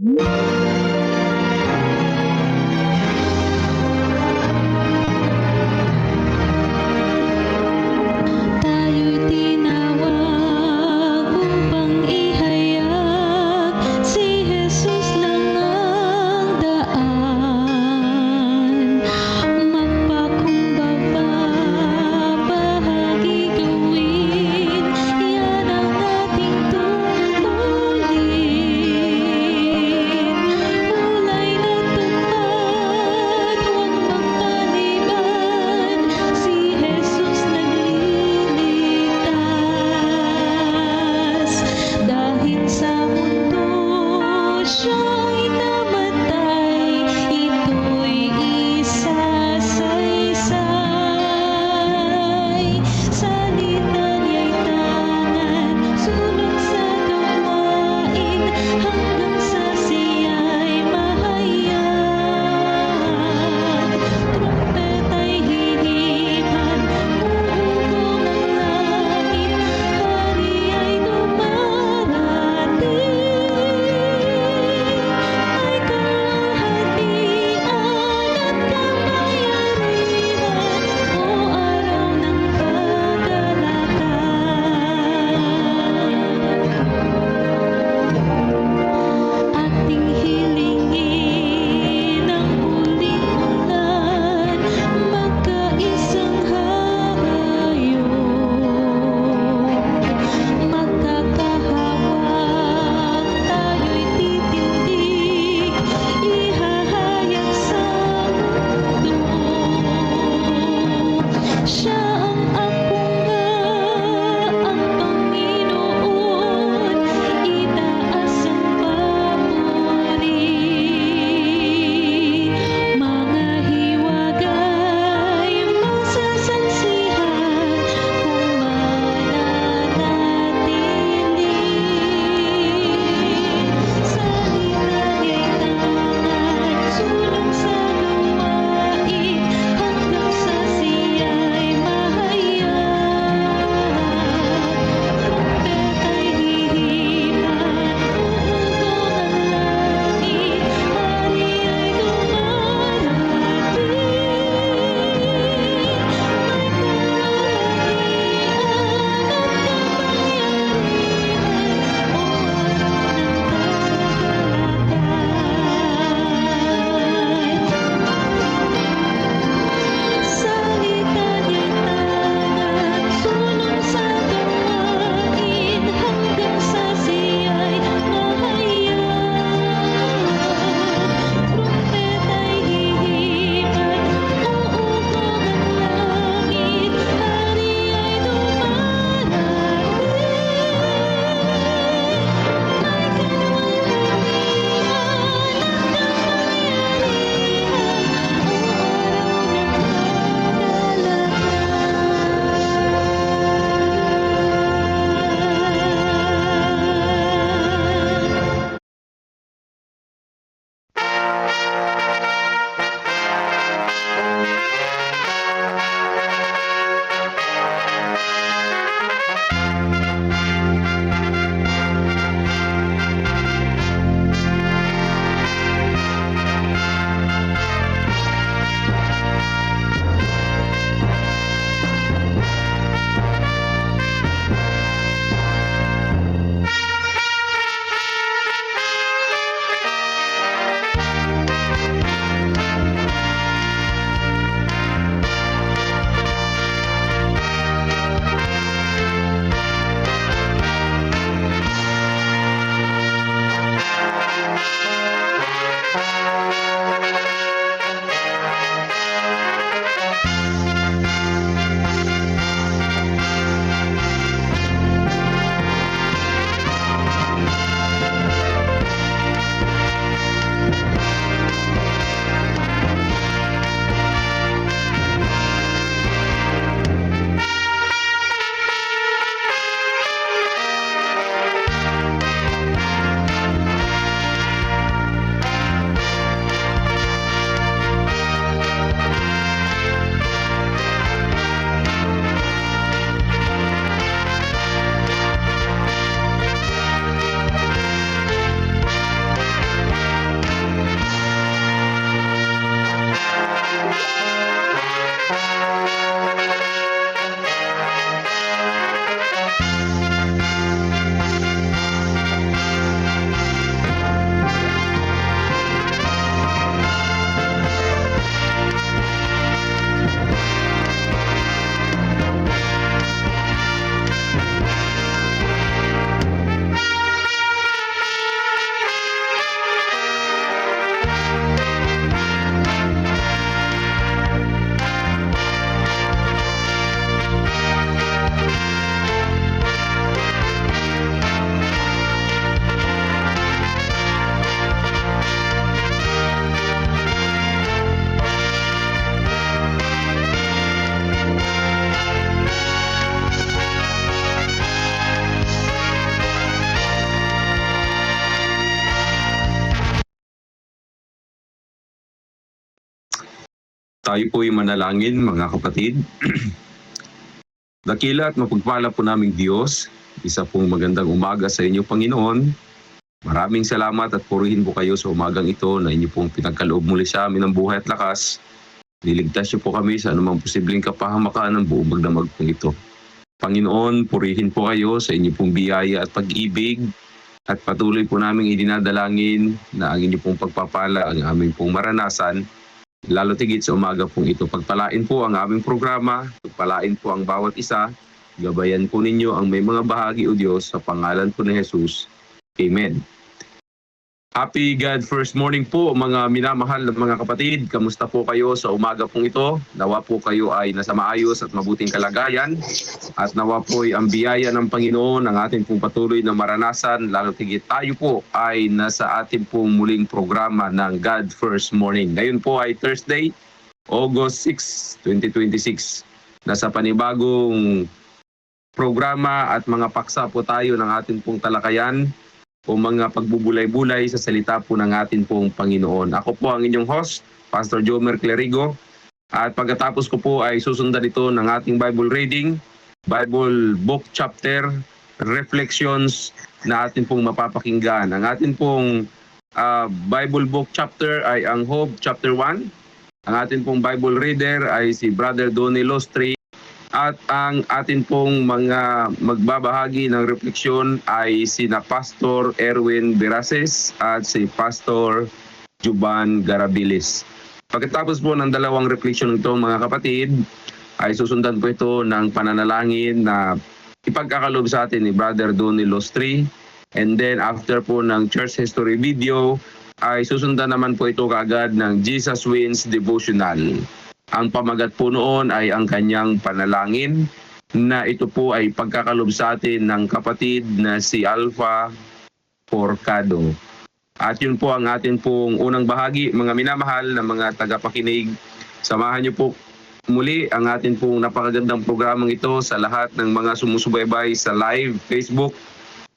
Tayo'y tinawag upang ihayag si Jesus lang ang daan. Magpakumbaba, bahagi gawin, yan ang ating tungkulin. Tayo po'y manalangin, mga kapatid. Dakila at mapagpala po naming Diyos, isa pong magandang umaga sa inyo, Panginoon. Maraming salamat at purihin po kayo sa umagang ito na inyo pong pinagkaloob muli sa amin ng buhay at lakas. Niligtas niyo po kami sa anumang posibleng kapahamakan ng buong magdamag pong ito. Panginoon, purihin po kayo sa inyo pong biyaya at pag-ibig at patuloy po naming idinadalangin na ang inyo pong pagpapala ang aming pong maranasan. Lalo tigit sa umaga pong ito, pagpalain po ang aming programa, pagpalain po ang bawat isa, gabayan po ninyo ang may mga bahagi o Diyos sa pangalan po ni Jesus. Amen. Happy God First Morning po mga minamahal na mga kapatid. Kamusta po kayo sa umaga pong ito? Nawa po kayo ay nasa maayos at mabuting kalagayan at nawa po ay ang biyaya ng Panginoon ang ating pong patuloy na maranasan. Lalo tigit tayo po ay nasa ating pong muling programa ng God First Morning. Ngayon po ay Thursday, August 6, 2026. Nasa panibagong programa at mga paksa po tayo ng ating pong talakayan o mga pagbubulay-bulay sa salita po ng ating pong Panginoon. Ako po ang inyong host, Pastor Jomer Clerigo. At pagkatapos ko po ay susundan ito ng ating Bible reading, Bible book chapter, reflections na atin pong mapapakinggan. Ang atin pong Bible book chapter ay ang Hope chapter 1. Ang atin pong Bible reader ay si Brother Donnie Lostri. At ang atin pong mga magbabahagi ng refleksyon ay sina Pastor Erwin Berases at si Pastor Juban Garabilis. Pagkatapos po ng dalawang refleksyon ito mga kapatid, ay susundan po ito ng pananalangin na ipagkakaloob sa atin ni Brother Donnie Lostri. And then after po ng church history video, ay susundan naman po ito kaagad ng Jesus Wins Devotional. Ang pamagat po noon ay ang kanyang panalangin na ito po ay pagkakalob sa atin ng kapatid na si Alpha Forcado. At yun po ang atin pong unang bahagi, mga minamahal na mga tagapakinig. Samahan niyo po muli ang atin pong napakagandang programang ito sa lahat ng mga sumusubaybay sa live Facebook.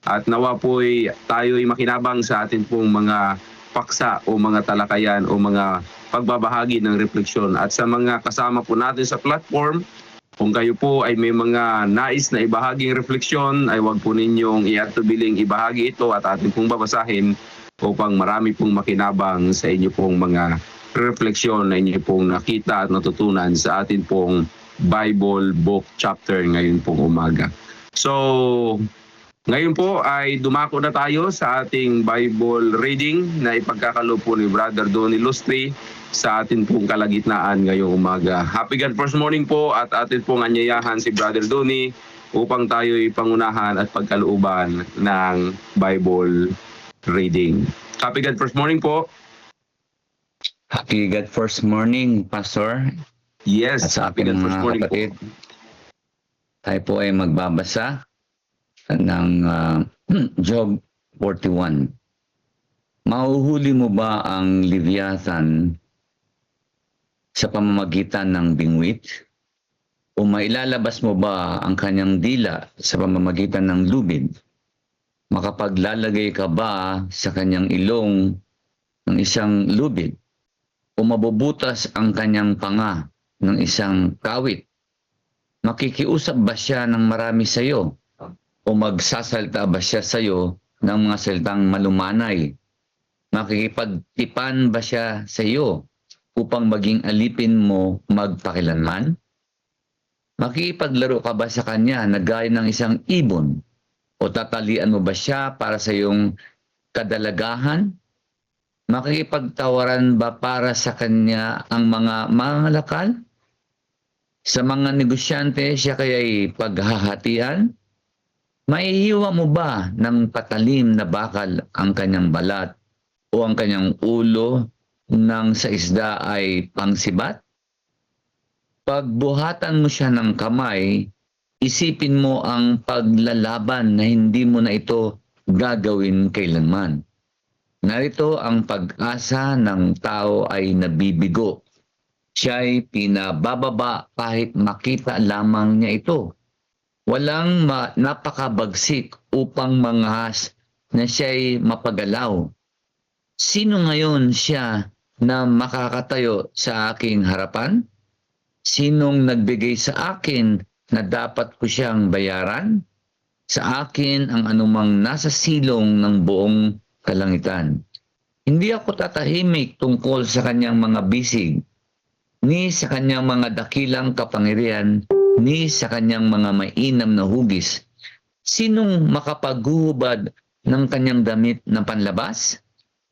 At nawa po ay tayo ay makinabang sa atin pong mga paksa o mga talakayan o mga pagbabahagi ng refleksyon. At sa mga kasama po natin sa platform, kung kayo po ay may mga nais na ibahaging refleksyon, ay huwag po ninyong iatubiling ibahagi ito at ating pong babasahin upang marami pong makinabang sa inyo pong mga refleksyon na inyo pong nakita at natutunan sa ating pong Bible book chapter ngayon pong umaga. So, ngayon po ay dumako na tayo sa ating Bible reading na ipagkakaloob po ni Brother Donnie Lostri sa ating pong kalagitnaan ngayong umaga. Happy God First Morning po at atin pong anyayahan si Brother Donnie upang tayo ipangunahan at pagkalooban ng Bible reading. Happy God First Morning po. Happy God First Morning, Pastor. Yes, At sa Happy God ating First mga Morning kapatid, po. tayo po ay magbabasa ng Job 41. Mahuhuli mo ba ang Leviathan sa pamamagitan ng bingwit? O mailalabas mo ba ang kanyang dila sa pamamagitan ng lubid? Makapaglalagay ka ba sa kanyang ilong ng isang lubid? O mabubutas ang kanyang panga ng isang kawit? Makikiusap ba siya ng marami sa iyo? O magsasalta ba siya sa iyo ng mga salitang malumanay? Makikipagtipan ba siya sa iyo upang maging alipin mo magpakilanman? Makikipaglaro ka ba sa kanya na gaya ng isang ibon? O tatalian mo ba siya para sa iyong kadalagahan? Makikipagtawaran ba para sa kanya ang mga mangalakal? Sa mga negosyante siya kaya'y paghahatian? Maihiwa mo ba ng patalim na bakal ang kanyang balat o ang kanyang ulo nang sa isda ay pangsibat? Pagbuhatan mo siya ng kamay, isipin mo ang paglalaban na hindi mo na ito gagawin kailanman. Narito ang pag-asa ng tao ay nabibigo. Siya'y pinabababa kahit makita lamang niya ito. Walang napakabagsik upang manghas na siya'y mapagalaw. Sino ngayon siya na makakatayo sa aking harapan? Sinong nagbigay sa akin na dapat ko siyang bayaran? Sa akin ang anumang nasa silong ng buong kalangitan. Hindi ako tatahimik tungkol sa kanyang mga bisig, ni sa kanyang mga dakilang kapangyarihan, ni sa kanyang mga mainam na hugis. Sinong makapaghuhubad ng kanyang damit ng panlabas?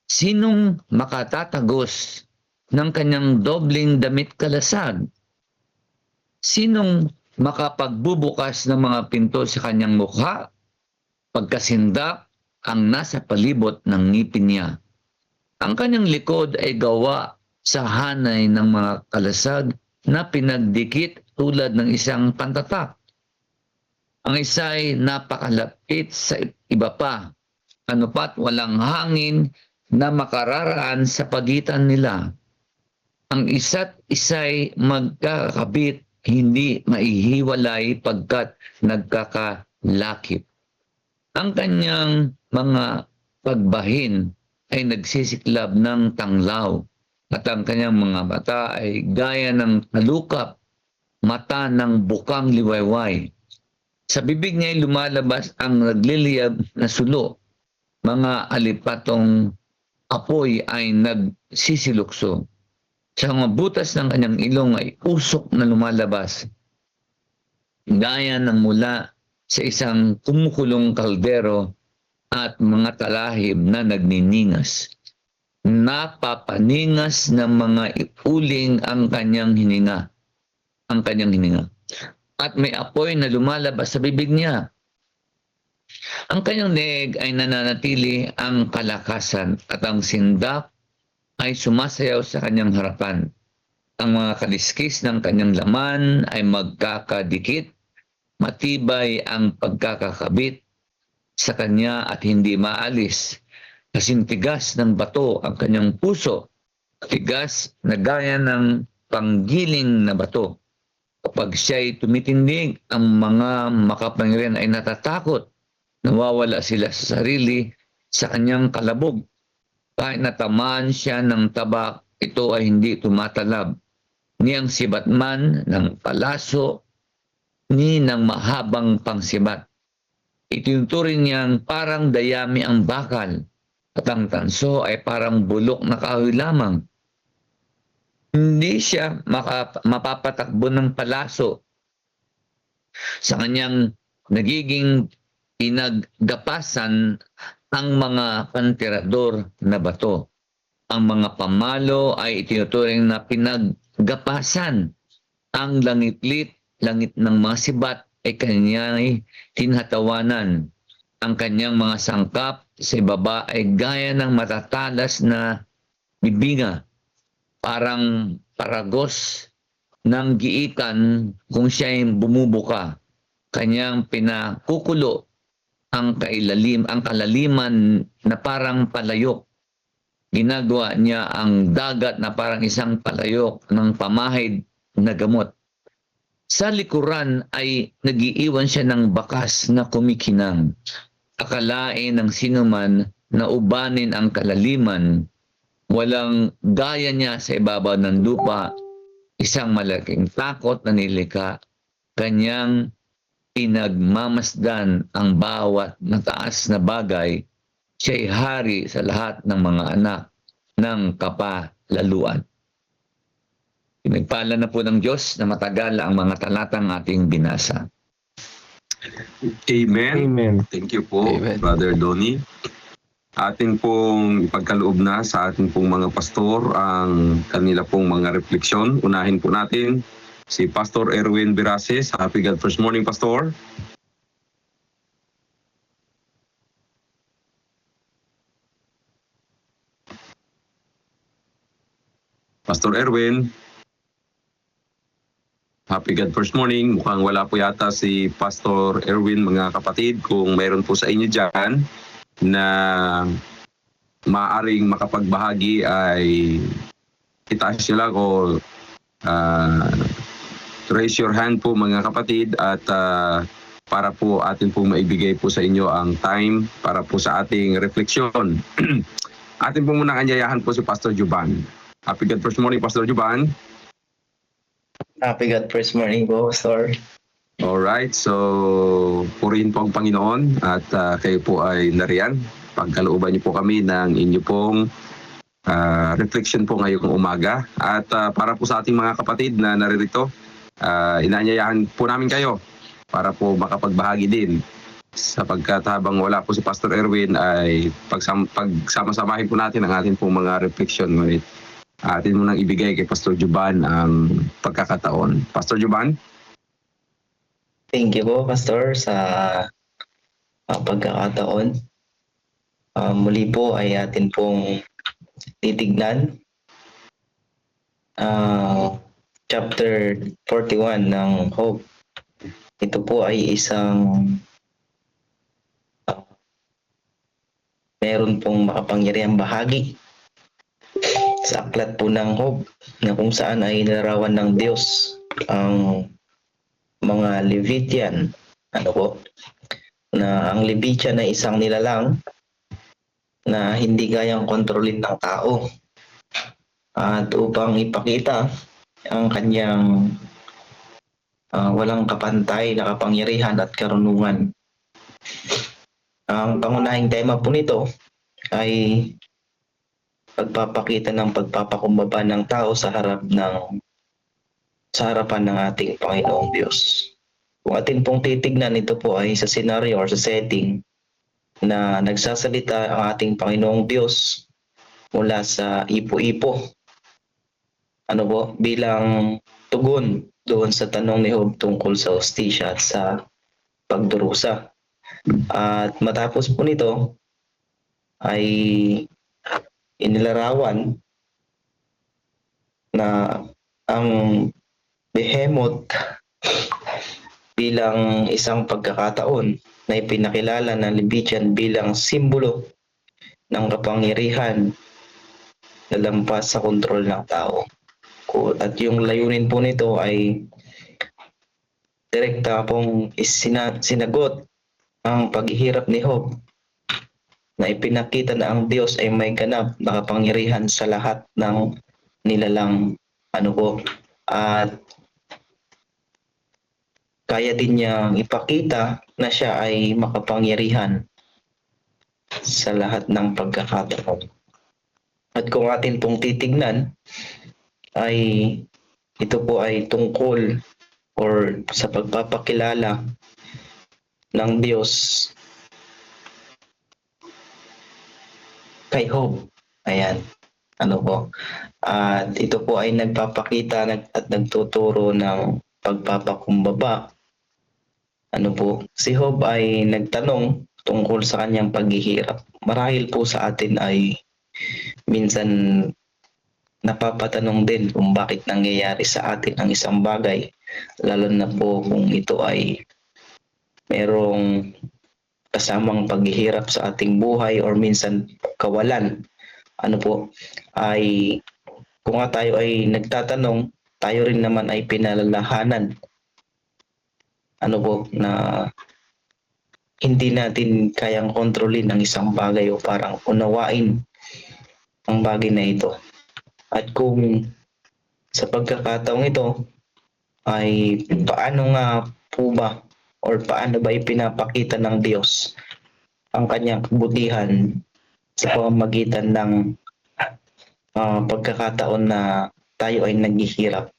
Sinong makatatagos ng kanyang dobling damit kalasag? Sinong makapagbubukas ng mga pinto sa kanyang mukha? Pagkasindak ang nasa palibot ng ngipin niya. Ang kanyang likod ay gawa sa hanay ng mga kalasag na pinagdikit tulad ng isang pantatak. Ang isa ay napakalapit sa iba pa, anupat walang hangin na makararaan sa pagitan nila. Ang isa't isa'y magkakabit, hindi maihiwalay pagkat nagkakalakip. Ang kanyang mga pagbahin ay nagsisiklab ng tanglaw at ang kanyang mga mata ay gaya ng talukap, mata ng bukang liwayway. Sa bibig niya ay lumalabas ang nagliliyab na sulo. Mga alipatong apoy ay nagsisilukso. Sa mga butas ng kanyang ilong ay usok na lumalabas. Gaya ng mula sa isang kumukulong kaldero at mga talahib na nagniningas. Napapaningas ng mga uling ang kanyang hininga. At may apoy na lumalabas sa bibig niya. Ang kanyang leeg ay nananatili ang kalakasan at ang sindak ay sumasayaw sa kanyang harapan. Ang mga kaliskis ng kanyang laman ay magkakadikit, matibay ang pagkakakabit sa kanya at hindi maalis. Kasintigas ng bato ang kanyang puso, tigas na gaya ng panggiling na bato. Kapag siya'y tumitindig, ang mga makapangyarihan ay natatakot. Nawawala sila sa sarili sa kanyang kalabog. Kahit natamaan siya ng tabak, ito ay hindi tumatalab. Ni ang sibat man ng palaso, ni ng mahabang pangsibat. Itinuturing niyang parang dayami ang bakal at ang tanso ay parang bulok na kahoy lamang. Hindi siya mapapatakbo ng palaso. Sa kanyang nagiging pinaggapasan ang mga pantirador na bato. Ang mga pamalo ay itinuturing na pinaggapasan. Ang langit ng mga sibat ay kanya'y tinatawanan. Ang kanyang mga sangkap sa ibaba ay gaya ng matatalas na bibinga, parang paragos ng giikan kung siya'y bumubuka. Kanyang pinakukulo ang kalaliman na parang palayok. Ginagawa niya ang dagat na parang isang palayok ng pamahid na gamot. Sa likuran ay nagiiwan siya ng bakas na kumikinang. Akalain ng sinuman na ubanin ang kalaliman, walang gaya niya sa ibabaw ng lupa, isang malaking takot na nilikha, kanyang pinagmamasdan ang bawat mataas na bagay, siya'y hari sa lahat ng mga anak ng kapalaluan. Pinagpala na po ng Diyos na matagal ang mga talatang ating binasa. Amen. Amen. Thank you po, Amen. Brother Donnie. Ating pong ipagkaloob na sa ating pong mga pastor ang kanila pong mga refleksyon. Unahin po natin si Pastor Erwin Biraces. Happy God First Morning, Pastor. Pastor Erwin. Happy God First Morning. Mukhang wala po yata si Pastor Erwin, mga kapatid. Kung mayroon po sa inyo dyan na maaaring makapagbahagi ay itaas nyo lang o raise your hand po, mga kapatid, at para po atin po maibigay po sa inyo ang time para po sa ating refleksyon. Atin po muna kanyayahan po si Pastor Juban. Happy God first morning, Pastor Juban. Happy God first morning po, Pastor. Alright, so purihin po ang Panginoon at kayo po ay nariyan. Pagkalooban niyo po kami ng inyo pong reflection po ngayong umaga. At para po sa ating mga kapatid na naririto, inaanyayahan po namin kayo para po makapagbahagi din. Sapagkat habang wala po si Pastor Erwin ay pagsama-samahin po natin ang ating pong mga reflection. Ngunit atin mo nang ibigay kay Pastor Juban ang pagkakataon. Pastor Juban? Thank you po, Pastor, sa pagkakataon. Muli po ay atin pong titignan chapter 41 ng Hope. Ito po ay isang meron pong makapangyarihang bahagi sa aklat po ng Hope na kung saan ay nilarawan ng Diyos ang mga Levitian, na ang Levitian ay isang nilalang na hindi kayang kontrolin ng tao. At upang ipakita ang kanyang walang kapantay na kapangyarihan at karunungan. Ang pangunahing tema po nito ay pagpapakita ng pagpapakumbaba ng tao sa harapan ng ating Panginoong Diyos. Kung atin pong titignan, ito po ay sa scenario or sa setting na nagsasalita ang ating Panginoong Diyos mula sa ipo-ipo. Bilang tugon doon sa tanong ni Job tungkol sa hustisya at sa pagdurusa. At matapos po nito ay inilarawan na ang Behemoth bilang isang pagkakataon na ipinakilala ng Levitian bilang simbolo ng kapangyarihan na lampas sa kontrol ng tao. At yung layunin po nito ay direkta pong sinagot ang paghihirap ni Job na ipinakita na ang Diyos ay may ganap na kapangyarihan sa lahat ng nilalang at kaya din niyang ipakita na siya ay makapangyarihan sa lahat ng pagkakataon. At kung atin pong titignan, ay ito po ay tungkol or sa pagpapakilala ng Diyos kay Job. Ayan. At ito po ay nagpapakita at nagtuturo ng pagpapakumbaba. Si Job ay nagtanong tungkol sa kanyang paghihirap. Marahil po sa atin ay minsan napapatanong din kung bakit nangyayari sa atin ang isang bagay, lalo na po kung ito ay merong kasamang paghihirap sa ating buhay or minsan kawalan. Ay kung nga tayo ay nagtatanong, tayo rin naman ay pinalalahanan na hindi natin kayang kontrolin ang isang bagay o parang unawain ang bagay na ito. At kung sa pagkakataong ito ay paano nga po ba or paano ba ipinapakita ng Diyos ang kanyang kabutihan sa pamamagitan ng pagkakataon na tayo ay naghihirap,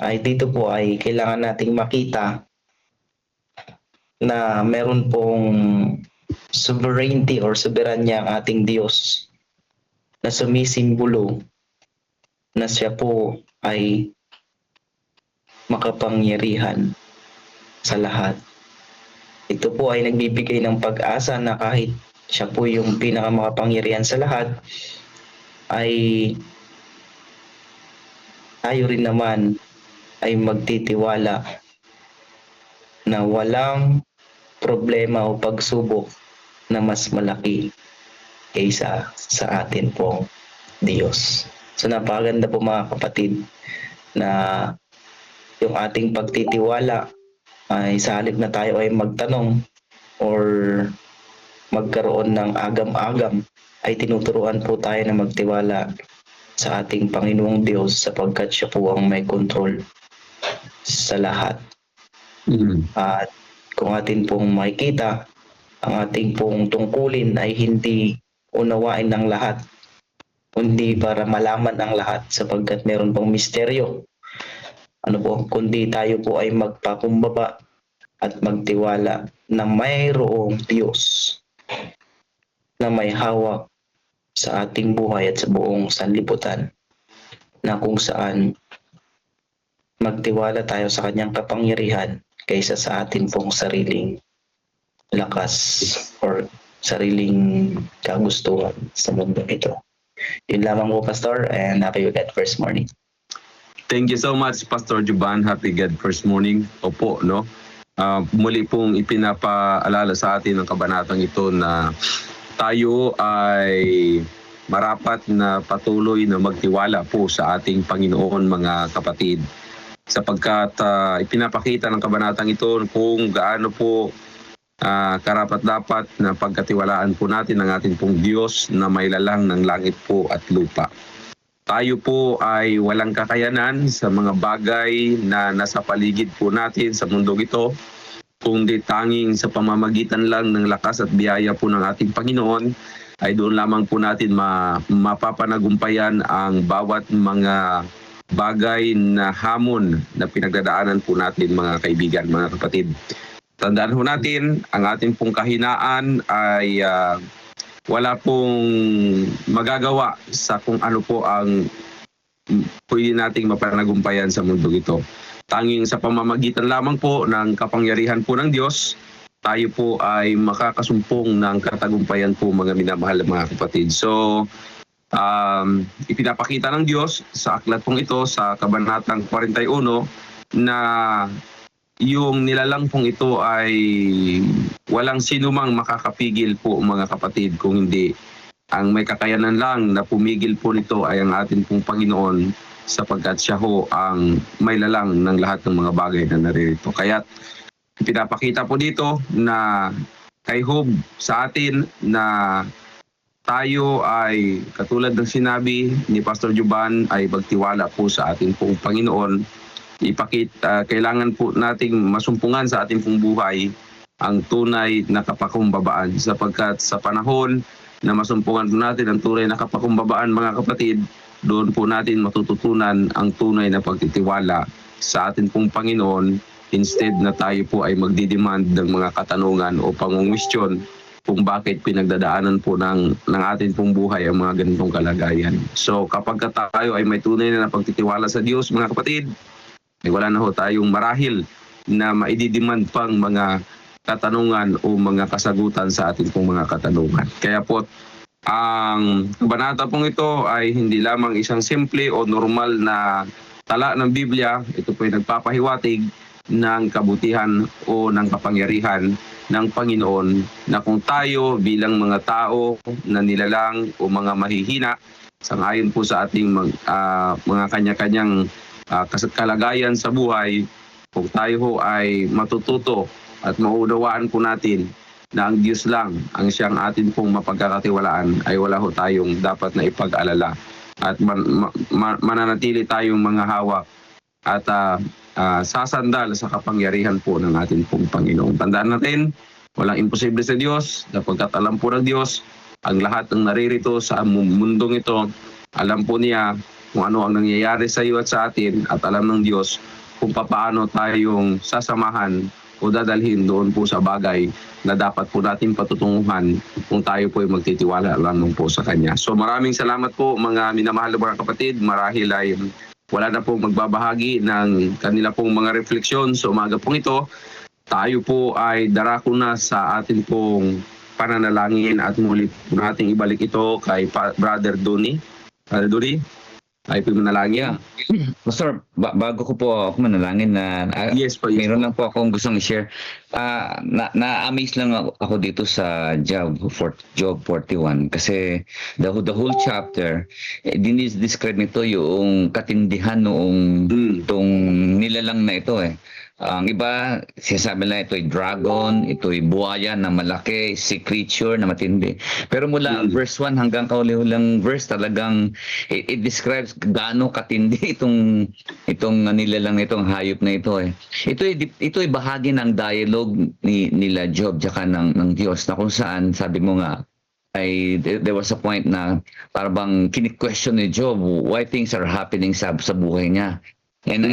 ay dito po ay kailangan nating makita na meron pong sovereignty or soberanya ang ating Diyos na sumisimbolo na siya po ay makapangyarihan sa lahat. Ito po ay nagbibigay ng pag-asa na kahit siya po yung pinakamakapangyarihan sa lahat, ay tayo rin naman ay magtitiwala na walang problema o pagsubok na mas malaki kaysa sa atin pong Diyos. So napakaganda po mga kapatid na yung ating pagtitiwala ay sa halip na tayo ay magtanong or magkaroon ng agam-agam, ay tinuturuan po tayo na magtiwala sa ating Panginoong Diyos sapagkat siya po ang may control sa lahat. At kung atin pong makikita, ang ating pong tungkulin ay hindi unawain ng lahat, kundi para malaman ang lahat sapagkat meron pong misteryo. Kundi tayo po ay magpakumbaba at magtiwala na mayroong Diyos na may hawak sa ating buhay at sa buong sanlibutan, na kung saan magtiwala tayo sa kanyang kapangyarihan kaysa sa atin pong sariling lakas or sariling kagustuhan sa mundo ito. Yun lamang po, Pastor, and happy God first morning. Thank you so much, Pastor Juban. Happy God first morning. Opo, no? Muli pong ipinapaalala sa atin ng kabanatang ito na tayo ay marapat na patuloy na magtiwala po sa ating Panginoon, mga kapatid. Sapagkat ipinapakita ng kabanatang ito kung gaano po karapat-dapat na pagkatiwalaan po natin ang ating pong Diyos na may lalang ng langit po at lupa. Tayo po ay walang kakayanan sa mga bagay na nasa paligid po natin sa mundong ito, kundi tanging sa pamamagitan lang ng lakas at biyaya po ng ating Panginoon ay doon lamang po natin mapapanagumpayan ang bawat mga bagay na hamon na pinagdadaanan po natin, mga kaibigan, mga kapatid. Tandaan po natin, ang ating pong kahinaan ay wala pong magagawa sa kung ano po ang pwede nating mapanagumpayan sa mundo ito. Tanging sa pamamagitan lamang po ng kapangyarihan po ng Diyos, tayo po ay makakasumpong ng katagumpayan po, mga minamahal na mga kapatid. So, ipinapakita ng Diyos sa aklat pong ito sa Kabanatang 41 na yung nilalang pong ito ay walang sinumang makakapigil po, mga kapatid, kung hindi ang may kakayanan lang na pumigil po nito ay ang ating pong Panginoon, sapagkat siya ho ang may lalang ng lahat ng mga bagay na naririto. Kaya pinapakita po dito na kay Job sa atin na tayo ay katulad ng sinabi ni Pastor Juban ay magtiwala po sa ating pong Panginoon. Kailangan po nating masumpungan sa ating pong buhay ang tunay na kapakumbabaan, sapagkat sa panahon na masumpungan po natin ang tunay na kapakumbabaan, mga kapatid, doon po natin matututunan ang tunay na pagtitiwala sa ating pong Panginoon, instead na tayo po ay magdidemand ng mga katanungan o pangungwestiyon kung bakit pinagdadaanan po ng ating pong buhay ang mga ganitong kalagayan. So kapag tayo ay may tunay na pagtitiwala sa Diyos, mga kapatid, ay wala na ho tayong marahil na maididemand pang mga katanungan o mga kasagutan sa ating pong mga katanungan. Kaya po, ang kabanata pong ito ay hindi lamang isang simple o normal na tala ng Biblia. Ito po ay nagpapahiwatig ng kabutihan o ng kapangyarihan ng Panginoon, na kung tayo bilang mga tao na nilalang o mga mahihina, sangayon po sa ating mga kanya-kanyang kalagayan sa buhay, kung tayo ho ay matututo at maunawaan po natin na ang Diyos lang ang siyang atin pong mapagkakatiwalaan, ay wala ho tayong dapat na ipag-alala at mananatili tayong mga hawak at sasandal sa kapangyarihan po ng ating pong Panginoon. Tandaan natin, walang imposible sa Diyos, sapagkat alam po ng Diyos ang lahat ng naririto sa mundong ito. Alam po niya kung ano ang nangyayari sa iyo at sa atin, at alam ng Diyos kung paano tayong sasamahan o dadalhin doon po sa bagay na dapat po natin patutunguhan kung tayo po ay magtitiwala lamang po sa Kanya. So maraming salamat po, mga minamahal na mga kapatid. Marahil ay wala na pong magbabahagi ng kanila pong mga refleksyon sa umaga pong ito. Tayo po ay darako na sa atin pong pananalangin at muli po nating ibalik ito kay Brother Donnie. Brother Donnie, ay po manalangin. Pastor, bago ko po ako manalangin na Yes po, yes meron po. lang po akong gustong i-share. Na-amaze lang ako dito sa Job 41 kasi the whole chapter, dinis-describe nito yung katindihan noong tong nilalang na ito eh. Ang iba, sinasabi lang ito'y dragon, ito'y buhaya na malaki, sea creature na matindi. Pero mula verse 1 hanggang kauli-ulang verse, talagang it describes gaano katindi itong nilalang itong hayop na ito. Ito'y bahagi ng dialogue nila Job tsaka ng Diyos, na kung saan sabi mo nga, there was a point na parang kini-question ni Job why things are happening sa buhay niya. And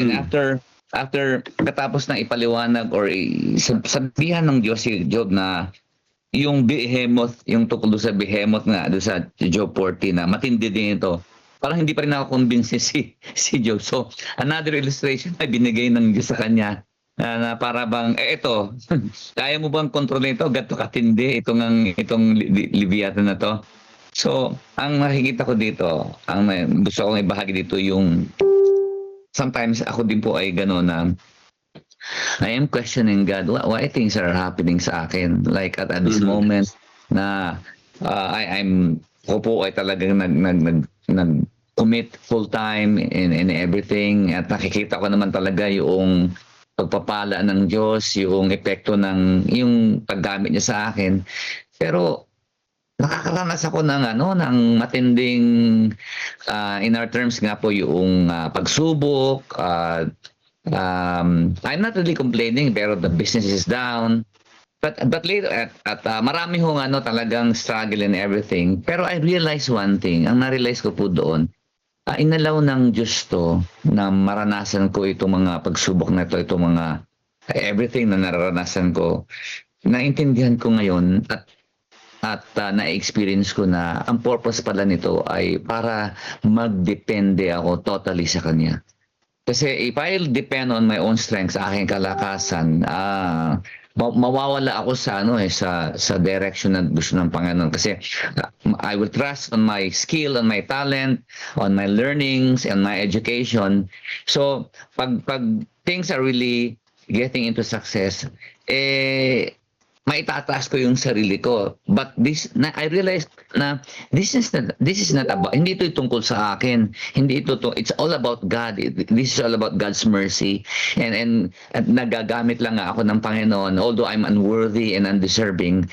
after katapos ng ipaliwanag or sabihan ng Diyos si Job na yung behemoth, yung tukol sa behemoth nga doon sa Job 40 na matindi din ito, parang hindi pa rin ako-convince si Job. So, another illustration ay binigay ng Diyos sa kanya na para bang, ito, kaya mo bang kontrolin ito? Gato katindi itong Leviathan na to. So, ang nakikita ko dito, ang gusto kong ibahagi dito yung sometimes ako din po ay gano'n na I am questioning God, why things are happening sa akin? Like at this moment na ako po ay talagang nag-commit full time in everything, at nakikita ko naman talaga yung pagpapala ng Diyos, yung epekto ng yung paggamit niya sa akin. Pero nakakaranas ako ng matinding in our terms nga po yung pagsubok. I'm not really complaining, pero the business is down. But later at marami hong talagang struggle and everything. Pero I realized one thing. Ang na-realize ko po doon, inalaw ng Diyos to na maranasan ko itong mga pagsubok na ito, itong mga everything na nararanasan ko. Naintindihan ko ngayon at na-experience ko na ang purpose pala nito ay para magdepende ako totally sa Kanya. Kasi if I'll depend on my own strength, sa aking kalakasan, mawawala ako sa direction na gusto ng Panginoon. Kasi I will trust on my skill, on my talent, on my learnings, and my education. So, pag things are really getting into success, maitataas ko yung sarili ko. But I realized na this is not about, hindi ito tungkol sa akin. Hindi ito it's all about God. This is all about God's mercy. And nagagamit lang ako ng Panginoon, although I'm unworthy and undeserving.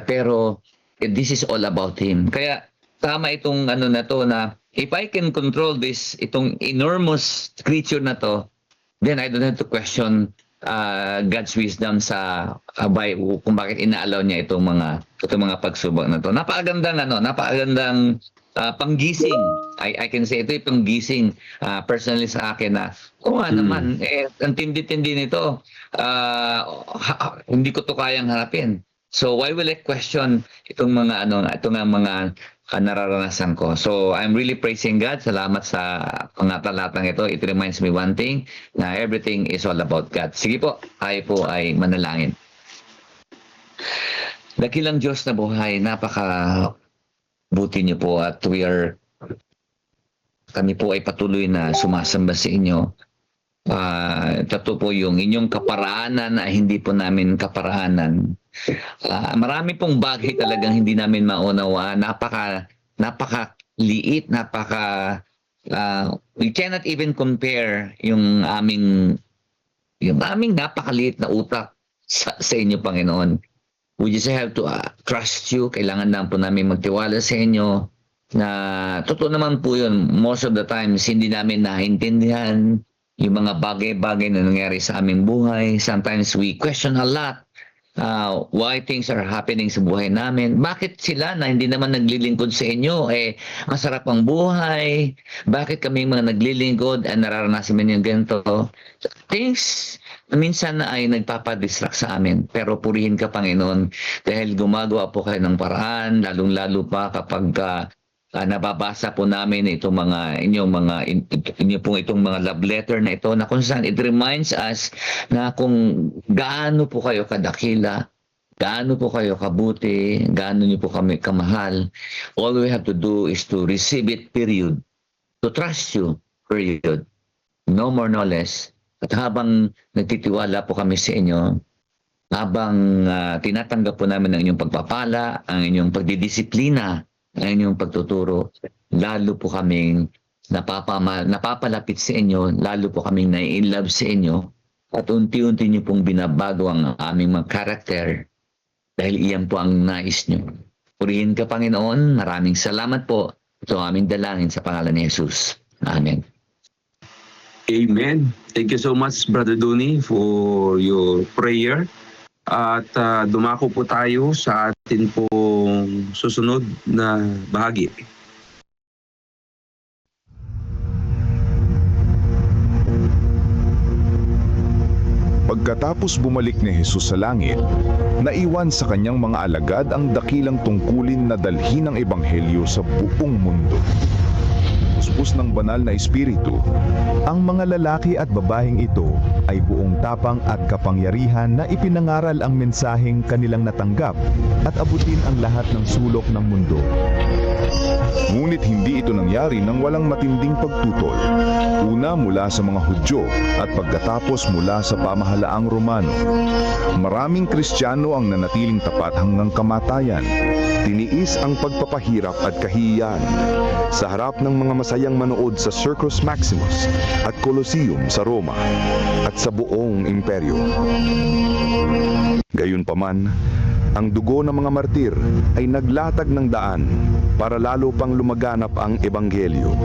Pero this is all about Him. Kaya tama itong na to na if I can control itong enormous creature na to, then I don't have to question God's wisdom sa kung bakit inaalaw niya itong mga pagsubok na to. Napakagandang panggising. I can say ito yung panggising personally sa akin na naman, ang tindi-tindi nito, hindi ko to kayang harapin. So why will I question itong mga nararanasan ko? So I'm really praising God. Salamat sa mga talatang ito. It reminds me one thing, na everything is all about God. Sige po, tayo po ay manalangin. Dakilang Diyos na buhay, napaka-buti niyo po, at kami po ay patuloy na sumasamba sa inyo. Totoo po yung inyong kaparaanan na hindi po namin kaparaanan. Marami pong bagay talagang hindi namin maunawa. Napaka-liit, we cannot even compare yung aming napakaliit na utak sa inyo, Panginoon. We just have to trust you. Kailangan lang po namin magtiwala sa inyo na totoo naman po yun. Most of the times, hindi namin naintindihan yung mga bagay-bagay na nangyari sa aming buhay. Sometimes we question a lot why things are happening sa buhay namin. Bakit sila na hindi naman naglilingkod sa inyo? Masarap ang buhay. Bakit kami mga naglilingkod at nararanasan namin yung ganito? Things minsan na ay nagpapadistract sa amin. Pero purihin ka, Panginoon, dahil gumagawa po kayo ng paraan, lalong-lalo pa kapag nababasa po namin itong inyo pong itong mga love letter na ito, na kung saan it reminds us na kung gaano po kayo kadakila, gaano po kayo kabuti, gaano niyo po kami kamahal. All we have to do is to receive it, period. To trust you, period. No more, no less. At habang nagtitiwala po kami sa inyo, habang tinatanggap po namin ang inyong pagpapala, ang inyong pagdidisiplina, ang inyong pagtuturo, lalo po kaming napapalapit sa inyo, lalo po kaming nai-inlove sa inyo, At unti-unti niyo pong binabago ang aming mga karakter dahil iyan po ang nais niyo. Purihin ka, Panginoon. Maraming salamat po. Ito ang aming dalangin sa pangalan ni Jesus. Amen. Amen. Thank you so much, Brother Duni, for your prayer. At dumako po tayo sa atin pong susunod na bahagi. Pagkatapos bumalik ni Jesus sa langit, naiwan sa kanyang mga alagad ang dakilang tungkulin na dalhin ang ebanghelyo sa buong mundo. Puspos ng banal na espiritu, ang mga lalaki at babaeng ito ay buong tapang at kapangyarihan na ipinangaral ang mensaheng kanilang natanggap at abutin ang lahat ng sulok ng mundo. Ngunit hindi ito nangyari nang walang matinding pagtutol. Una mula sa mga Hudyo at pagkatapos mula sa pamahalaang Romano. Maraming Kristiyano ang nanatiling tapat hanggang kamatayan. Tiniis ang pagpapahirap at kahihiyan sa harap ng mga masayang manood sa Circus Maximus at Colosseum sa Roma at sa buong imperyo. Gayunpaman, ang dugo ng mga martir ay naglatag ng daan para lalo pang lumaganap ang ebanghelyo.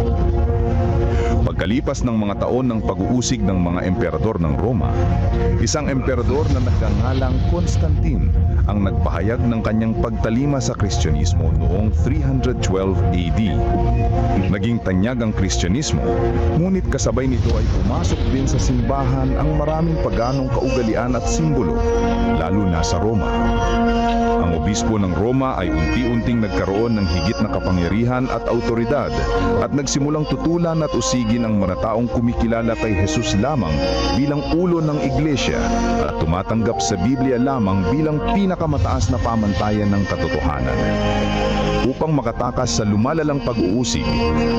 Pagkalipas ng mga taon ng pag-uusig ng mga emperador ng Roma, isang emperador na nagngangalang Constantine ang nagpahayag ng kanyang pagtalima sa Kristyanismo noong 312 AD. Naging tanyag ang Kristyanismo, ngunit kasabay nito ay pumasok din sa simbahan ang maraming paganong kaugalian at simbolo, lalo na sa Roma. Ang obispo ng Roma ay unti-unting nagkaroon ng higit na kapangyarihan at autoridad at nagsimulang tutulan at usigin ang mga taong kumikilala kay Jesus lamang bilang ulo ng iglesia at tumatanggap sa Biblia lamang bilang pinakamataas na pamantayan ng katotohanan. Upang makatakas sa lumalalang pag-uusig,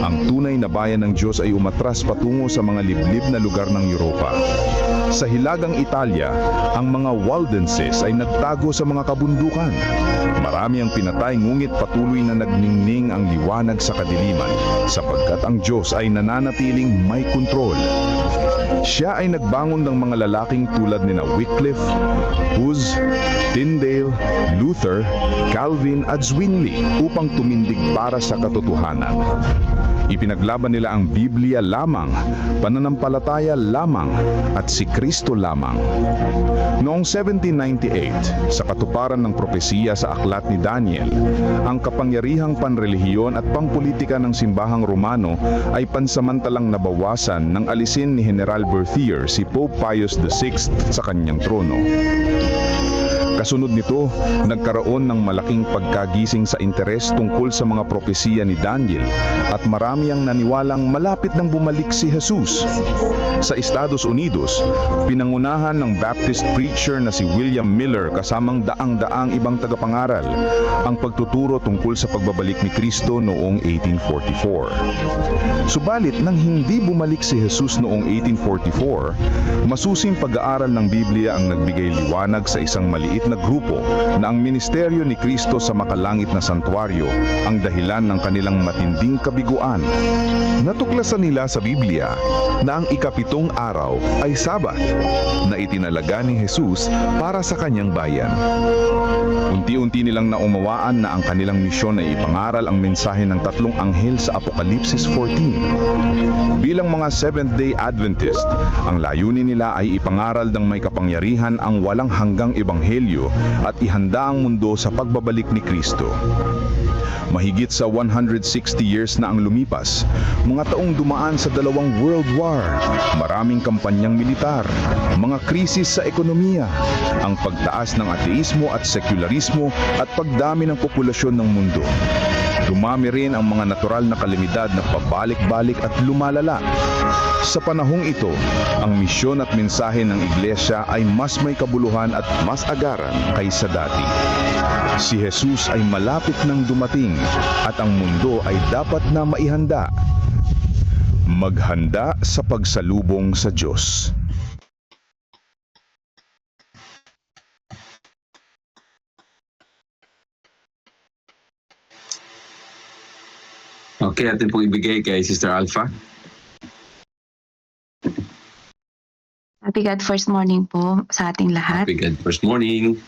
ang tunay na bayan ng Diyos ay umatras patungo sa mga liblib na lugar ng Europa. Sa hilagang Italia, ang mga Waldenses ay nagtago sa mga kabundukan. Marami ang pinatay ngunit patuloy na nagningning ang liwanag sa kadiliman sapagkat ang Diyos ay nananatiling may kontrol. Siya ay nagbangon ng mga lalaking tulad ni Wycliffe, Hus, Tyndale, Luther, Calvin at Zwingli upang tumindig para sa katotohanan. Ipinaglaban nila ang Biblia lamang, pananampalataya lamang, at si Kristo lamang. Noong 1798, sa katuparan ng propesiya sa aklat ni Daniel, ang kapangyarihang panrelihiyon at pampolitika ng simbahang Romano ay pansamantalang nabawasan nang alisin ni General Berthier si Pope Pius VI sa kanyang trono. Kasunod nito, nagkaroon ng malaking pagkagising sa interes tungkol sa mga propesiya ni Daniel at marami ang naniwalang malapit nang bumalik si Jesus. Sa Estados Unidos, pinangunahan ng Baptist preacher na si William Miller kasamang daang-daang ibang tagapangaral ang pagtuturo tungkol sa pagbabalik ni Kristo noong 1844. Subalit nang hindi bumalik si Jesus noong 1844, masusing pag-aaral ng Biblia ang nagbigay liwanag sa isang maliit na grupo na ang ministeryo ni Kristo sa makalangit na santuaryo ang dahilan ng kanilang matinding kabiguan. Natuklasan nila sa Biblia na ang ikapitong araw ay Sabat na itinalaga ni Jesus para sa kanyang bayan. Unti-unti nilang naumawaan na ang kanilang misyon ay ipangaral ang mensahe ng tatlong anghel sa Apokalipsis 14. Bilang mga Seventh-day Adventist, ang layunin nila ay ipangaral ng may kapangyarihan ang walang hanggang ebanghelyo at ihanda ang mundo sa pagbabalik ni Kristo. Mahigit sa 160 years na ang lumipas, mga taong dumaan sa dalawang World War, maraming kampanyang militar, mga krisis sa ekonomiya, ang pagtaas ng ateismo at sekularismo at pagdami ng populasyon ng mundo. Dumami rin ang mga natural na kalamidad na pabalik-balik at lumalala. Sa panahong ito, ang misyon at mensahe ng iglesia ay mas may kabuluhan at mas agaran kaysa dati. Si Jesus ay malapit nang dumating at ang mundo ay dapat na maihanda. Maghanda sa pagsalubong sa Diyos. Okay, atin pong ibigay kay Sister Alpha. Happy God First Morning po sa ating lahat. Happy God first morning.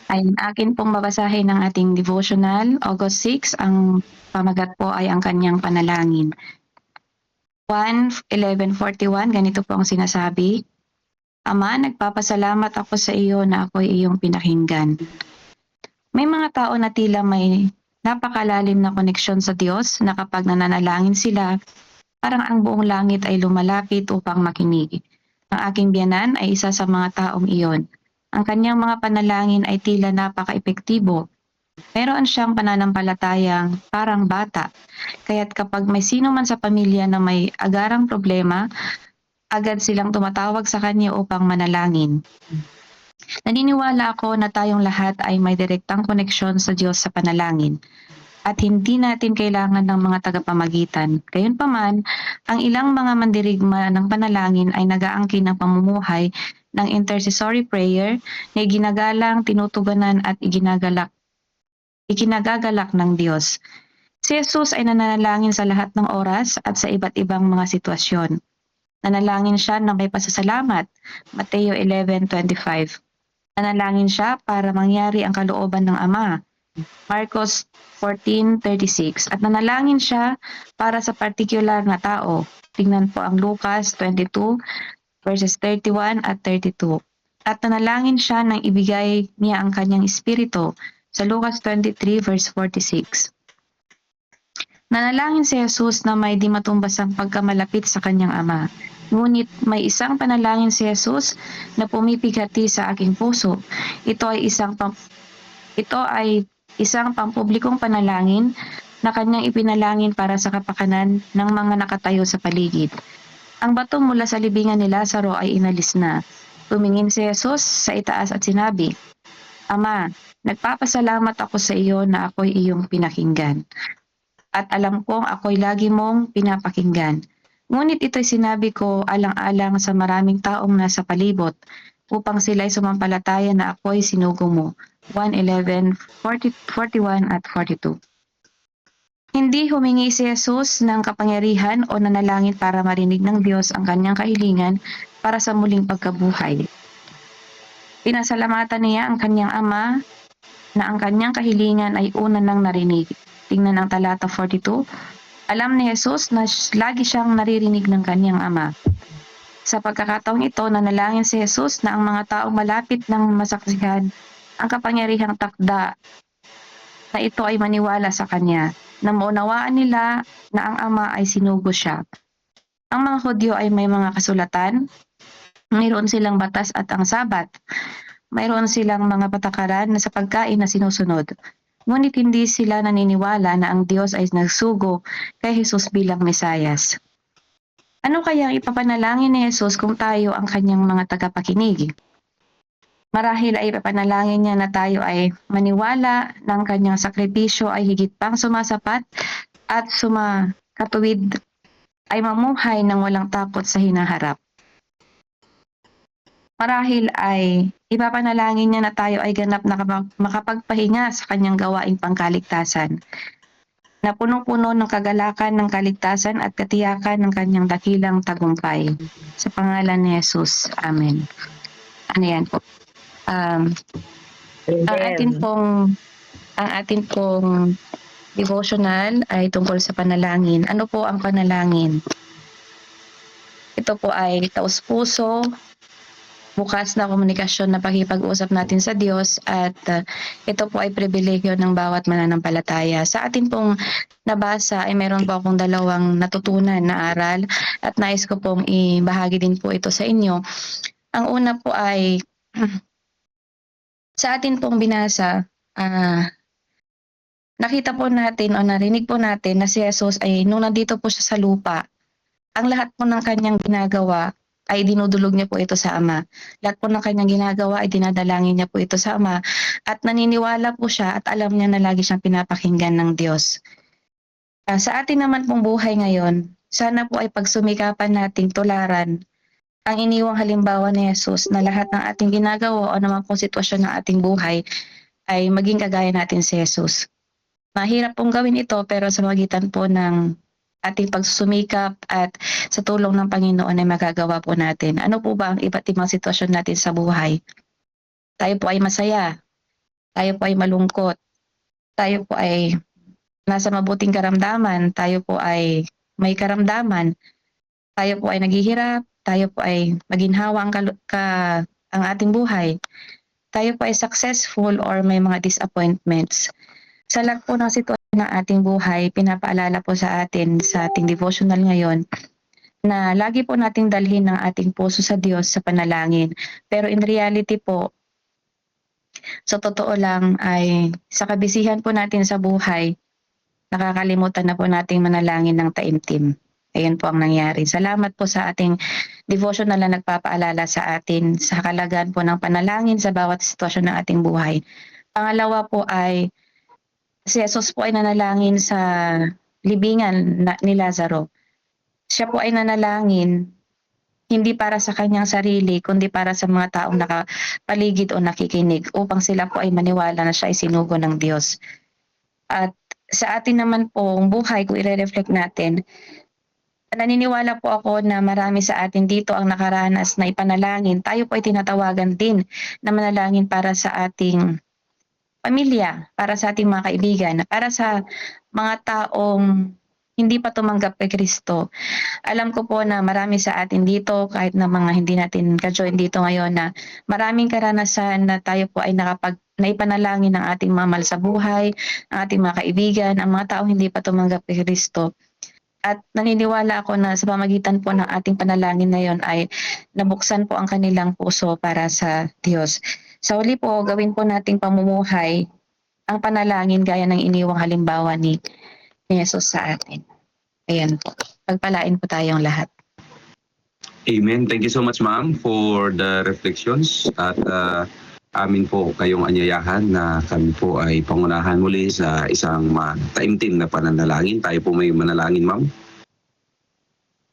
Ay akin pong babasahin ng ating devotional, August 6. Ang pamagat po ay ang kanyang panalangin. 1:11:41, ganito po ang sinasabi. Ama, nagpapasalamat ako sa iyo na ako'y iyong pinakinggan. May mga tao na tila may napakalalim na koneksyon sa Diyos na kapag nananalangin sila, parang ang buong langit ay lumalapit upang makinig. Ang aking biyanan ay isa sa mga taong iyon. Ang kanyang mga panalangin ay tila napaka-epektibo. Meron siyang pananampalatayang parang bata. Kaya't kapag may sino man sa pamilya na may agarang problema, agad silang tumatawag sa kanya upang manalangin. Naniniwala ako na tayong lahat ay may direktang koneksyon sa Diyos sa panalangin at hindi natin kailangan ng mga tagapamagitan. Gayunpaman, ang ilang mga mandirigma ng panalangin ay nag-aangkin ng pamumuhay ng intercessory prayer na ginagalang, tinutuganan at ikinagagalak ng Diyos. Si Jesus ay nananalangin sa lahat ng oras at sa iba't ibang mga sitwasyon. Nanalangin siya ng may pasasalamat, Mateo 11:25. Nanalangin siya para mangyari ang kalooban ng Ama, Marcos 14:36. At nanalangin siya para sa partikular na tao. Tingnan po ang Lucas 22 verses 31 at 32. At nanalangin siya nang ibigay niya ang kanyang espiritu sa Lucas 23 verse 46. Nanalangin si Jesus na may di matumbasang pagkamalapit sa kanyang Ama. Ngunit may isang panalangin si Jesus na pumipigati sa aking puso. Ito ay isang pampublikong panalangin na kanyang ipinalangin para sa kapakanan ng mga nakatayo sa paligid. Ang bato mula sa libingan ni Lazaro ay inalis na. Tumingin si Jesus sa itaas at sinabi, Ama, nagpapasalamat ako sa iyo na ako'y iyong pinakinggan. At alam kong ako'y lagi mong pinapakinggan. Ngunit ito'y sinabi ko alang-alang sa maraming taong nasa palibot upang sila'y sumampalataya na ako'y sinugo mo. 1:11:41 at 42. Hindi humingi si Jesus ng kapangyarihan o nanalangin para marinig ng Diyos ang kanyang kahilingan para sa muling pagkabuhay. Pinasalamatan niya ang kanyang Ama na ang kanyang kahilingan ay una nang narinig. Tingnan ang talata 42. Alam ni Jesus na lagi siyang naririnig ng kanyang Ama. Sa pagkakataong ito, nanalangin si Jesus na ang mga taong malapit ng masaksihan ang kapangyarihang takda na ito ay maniwala sa kanya, na maunawaan nila na ang Ama ay sinugo siya. Ang mga Hudyo ay may mga kasulatan, mayroon silang batas at ang Sabat, mayroon silang mga patakaran na sa pagkain na sinusunod. Ngunit hindi sila naniniwala na ang Diyos ay nagsugo kay Jesus bilang Mesayas. Ano kaya ang ipapanalangin ni Jesus kung tayo ang kanyang mga tagapakinig? Marahil ay ipapanalangin niya na tayo ay maniwala na ang kanyang sakripisyo ay higit pang sumasapat at sumakatuwid ay mamuhay ng walang takot sa hinaharap. Marahil ay ipapanalangin niya na tayo ay ganap na makapagpahinga sa kanyang gawaing pangkaligtasan, na punong-puno ng kagalakan ng kaligtasan at katiyakan ng kanyang dakilang tagumpay. Sa pangalan ni Jesus. Amen. Ano yan po? Ang atin pong devotional ay tungkol sa panalangin. Ano po ang panalangin? Ito po ay taus-puso, bukas na komunikasyon na pakipag-usap natin sa Diyos at ito po ay pribilegyo ng bawat mananampalataya. Sa atin pong nabasa ay meron po akong dalawang natutunan na aral at nais ko pong ibahagi din po ito sa inyo. Ang una po ay sa atin pong binasa, nakita po natin o narinig po natin na si Jesus ay nung nandito po siya sa lupa, ang lahat po ng kanyang ginagawa ay dinudulog niya po ito sa Ama. Lahat po ng kanyang ginagawa ay dinadalangin niya po ito sa Ama at naniniwala po siya at alam niya na lagi siyang pinapakinggan ng Diyos. Sa atin naman pong buhay ngayon, sana po ay pagsumikapan nating tularan ang iniwang halimbawa ni Jesus na lahat ng ating ginagawa o naman pong sitwasyon ng ating buhay ay maging kagaya natin si Jesus. Mahirap pong gawin ito pero sa magitan po ng ating pagsusumikap at sa tulong ng Panginoon ay magagawa po natin. Ano po ba ang iba't ibang sitwasyon natin sa buhay? Tayo po ay masaya, tayo po ay malungkot, tayo po ay nasa mabuting karamdaman, tayo po ay may karamdaman, tayo po ay naghihirap, tayo po ay maginhawa ang ating buhay, tayo po ay successful or may mga disappointments. Sa lahat po ng sitwasyon ng ating buhay, pinapaalala po sa atin sa ating devotional ngayon na lagi po nating dalhin ang ating puso sa Diyos sa panalangin. Pero in reality po, sa totoo lang ay sa kabisihan po natin sa buhay, nakakalimutan na po nating manalangin ng taimtim. Ayan po ang nangyari. Salamat po sa ating devotional na nagpapaalala sa atin sa kalagahan po ng panalangin sa bawat sitwasyon ng ating buhay. Pangalawa po ay si Jesus po ay nanalangin sa libingan ni Lazaro. Siya po ay nanalangin hindi para sa kanyang sarili, kundi para sa mga taong nakapaligid o nakikinig upang sila po ay maniwala na siya ay sinugo ng Diyos. At sa atin naman pong buhay, kung i-reflect natin, naniniwala po ako na marami sa atin dito ang nakaranas na ipanalangin. Tayo po ay tinatawagan din na manalangin para sa ating pamilya, para sa ating mga kaibigan, para sa mga taong hindi pa tumanggap kay Kristo. Alam ko po na marami sa atin dito, kahit na mga hindi natin ka-join dito ngayon, na maraming karanasan na tayo po ay naipanalangin ng ating mga mahal sa buhay, ng ating mga kaibigan, ang mga taong hindi pa tumanggap kay Kristo. At naniniwala ako na sa pamagitan po ng ating panalangin na yon ay nabuksan po ang kanilang puso para sa Diyos. Sa huli po, gawin po nating pamumuhay ang panalangin gaya ng iniwang halimbawa ni Jesus sa atin. Ayan po. Pagpalain po tayong lahat. Amen. Thank you so much, ma'am, for the reflections. At amin po kayong anyayahan na kami po ay pangunahan muli sa isang taimtim na pananalangin. Tayo po may manalangin, ma'am.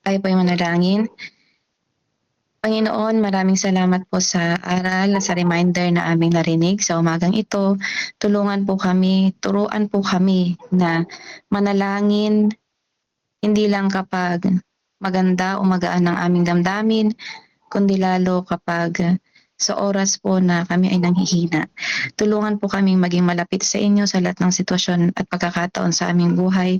Tayo po yung manalangin. Panginoon, maraming salamat po sa aral, sa reminder na aming narinig sa umagang ito. Tulungan po kami, turuan po kami na manalangin hindi lang kapag maganda o magaan ang aming damdamin, kundi lalo kapag sa oras po na kami ay nanghihina. Tulungan po kaming maging malapit sa inyo sa lahat ng sitwasyon at pagkakataon sa aming buhay,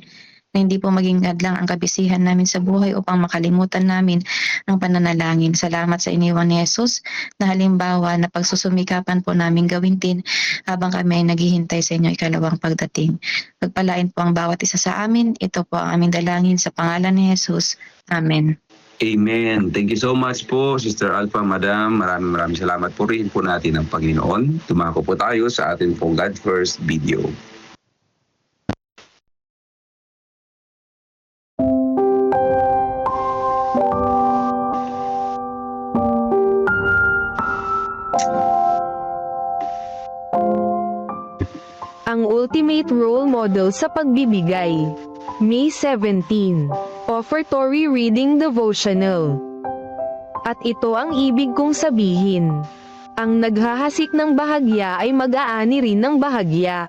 na hindi po maging hadlang ang kabisihan namin sa buhay upang makalimutan namin ang pananalangin. Salamat sa iniwan ni Jesus na halimbawa na pagsusumikapan po namin gawin din habang kami ay naghihintay sa inyo ikalawang pagdating. Pagpalain po ang bawat isa sa amin. Ito po ang aming dalangin sa pangalan ni Jesus. Amen. Amen. Thank you so much po, Sister Alpha, Madam. Maraming salamat po rin po natin ang Panginoon. Tumako po tayo sa ating pong God First video. Ang ultimate role model sa pagbibigay. May 17. Offertory Reading Devotional. At ito ang ibig kong sabihin. Ang naghahasik ng bahagya ay mag-aani rin ng bahagya.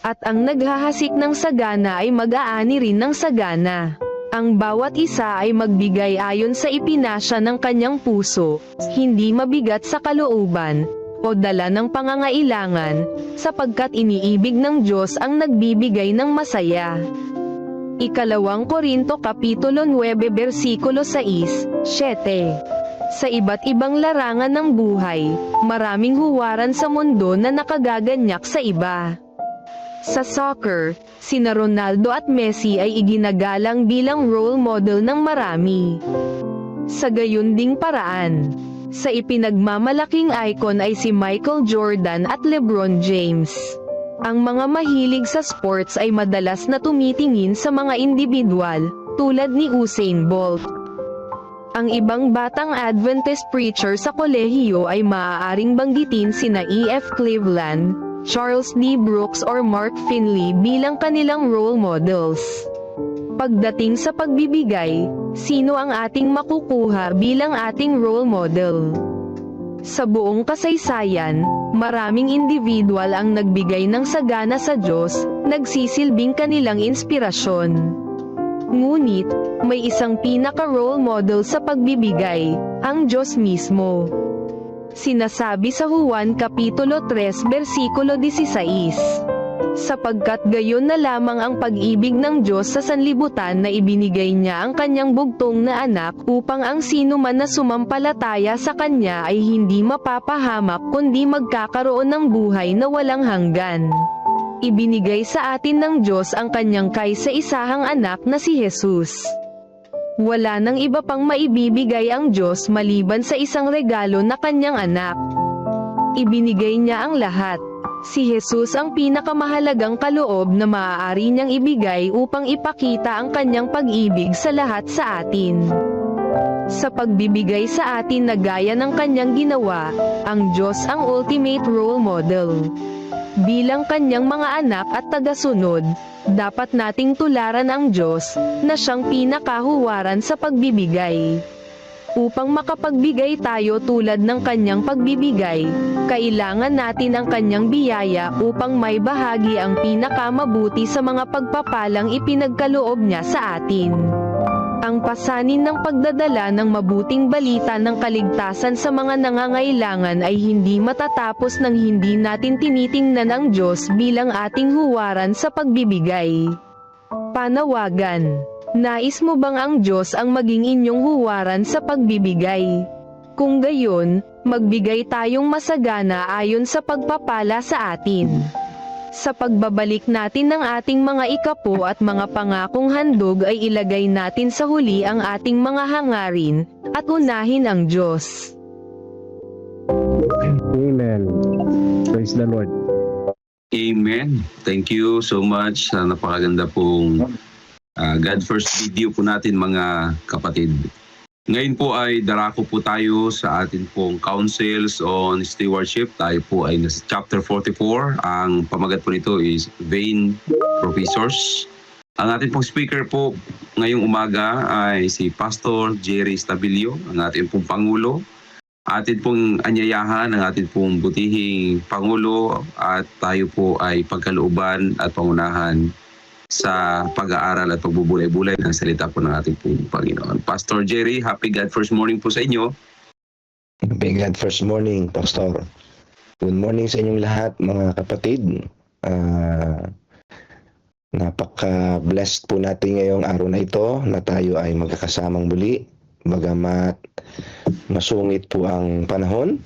At ang naghahasik ng sagana ay mag-aani rin ng sagana. Ang bawat isa ay magbigay ayon sa ipinasya ng kanyang puso, hindi mabigat sa kalooban, o dala ng pangangailangan, sapagkat iniibig ng Diyos ang nagbibigay ng masaya. Ikalawang Korinto Kapitulo 9 versikulo 6, 7. Sa iba't ibang larangan ng buhay, maraming huwaran sa mundo na nakagaganyak sa iba. Sa soccer, sina Ronaldo at Messi ay iginagalang bilang role model ng marami. Sa gayon ding paraan, sa ipinagmamalaking icon ay si Michael Jordan at LeBron James. Ang mga mahilig sa sports ay madalas na tumitingin sa mga individual, tulad ni Usain Bolt. Ang ibang batang Adventist preacher sa kolehiyo ay maaaring banggitin sina E.F. Cleveland, Charles D. Brooks or Mark Finley bilang kanilang role models. Pagdating sa pagbibigay, sino ang ating makukuha bilang ating role model? Sa buong kasaysayan, maraming individual ang nagbigay ng sagana sa Diyos, nagsisilbing kanilang inspirasyon. Ngunit, may isang pinaka-role model sa pagbibigay, ang Diyos mismo. Sinasabi sa Juan Kapitulo 3 versikulo 16. Sapagkat gayon na lamang ang pag-ibig ng Diyos sa sanlibutan na ibinigay niya ang kanyang bugtong na anak upang ang sino man na sumampalataya sa kanya ay hindi mapapahamak kundi magkakaroon ng buhay na walang hanggan. Ibinigay sa atin ng Diyos ang kanyang kaisa-isahang anak na si Jesus. Wala nang iba pang maibibigay ang Diyos maliban sa isang regalo na kanyang anak. Ibinigay niya ang lahat. Si Jesus ang pinakamahalagang kaloob na maaari niyang ibigay upang ipakita ang kanyang pag-ibig sa lahat sa atin. Sa pagbibigay sa atin na gaya ng kanyang ginawa, ang Diyos ang ultimate role model. Bilang kanyang mga anak at tagasunod, dapat nating tularan ang Diyos, na siyang pinakahuwaran sa pagbibigay. Upang makapagbigay tayo tulad ng kanyang pagbibigay, kailangan natin ang kanyang biyaya upang may bahagi ang pinakamabuti sa mga pagpapalang ipinagkaloob niya sa atin. Ang pasanin ng pagdadala ng mabuting balita ng kaligtasan sa mga nangangailangan ay hindi matatapos nang hindi natin tinitingnan ang Diyos bilang ating huwaran sa pagbibigay. Panawagan: nais mo bang ang Diyos ang maging inyong huwaran sa pagbibigay? Kung gayon, magbigay tayong masagana ayon sa pagpapala sa atin. Sa pagbabalik natin ng ating mga ikapo at mga pangakong handog ay ilagay natin sa huli ang ating mga hangarin, at unahin ang Diyos. Amen. Praise the Lord. Amen. Thank you so much sa napakaganda pong God First video po natin, mga kapatid. Ngayon po ay darako po tayo sa atin pong Counsels on Stewardship. Tayo po ay nasa chapter 44. Ang pamagat po nito is Vain Professors. Ang ating pong speaker po ngayong umaga ay si Pastor Jerry Stabilio, ang ating pong Pangulo. Atin pong anyayahan ang atin pong butihing Pangulo at tayo po ay pagkalooban at pangunahan sa pag-aaral at pagbubulay-bulay ng salita po ng ating pong Panginoon. Pastor Jerry, happy God First Morning po sa inyo. Happy God First Morning, Pastor. Good morning sa inyong lahat, mga kapatid. Napaka-blessed po natin ngayong araw na ito na tayo ay magkakasamang muli. Bagamat masungit po ang panahon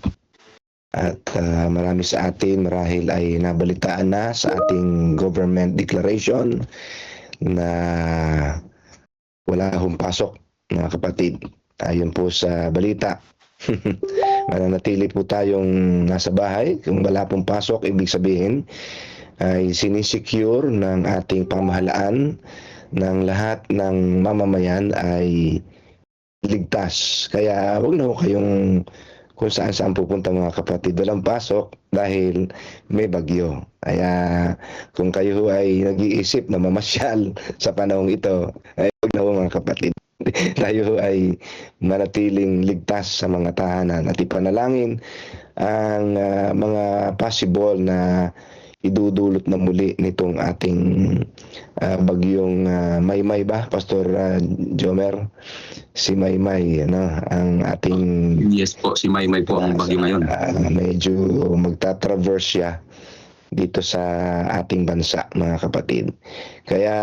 at marami sa atin marahil ay nabalitaan na sa ating government declaration na wala akong pasok, mga kapatid. Ayon po sa balita, mananatili po tayong nasa bahay. Kung wala pong pasok, ibig sabihin ay sinisecure ng ating pamahalaan ng lahat ng mamamayan ay ligtas. Kaya wag na ho kayong kung saan pupunta, mga kapatid. Walang pasok dahil may bagyo. Kaya kung kayo ay nag-iisip na mamasyal sa panahong ito, ay wag na ho, mga kapatid. Tayo ay manatiling ligtas sa mga tahanan at ipanalangin ang mga possible na idudulot na muli nitong ating bagyong Maymay ba, Pastor Jomer? Si Maymay, ang ating... Yes po, si Maymay po ang bagyo ngayon. Medyo magta-traverse siya dito sa ating bansa, mga kapatid. Kaya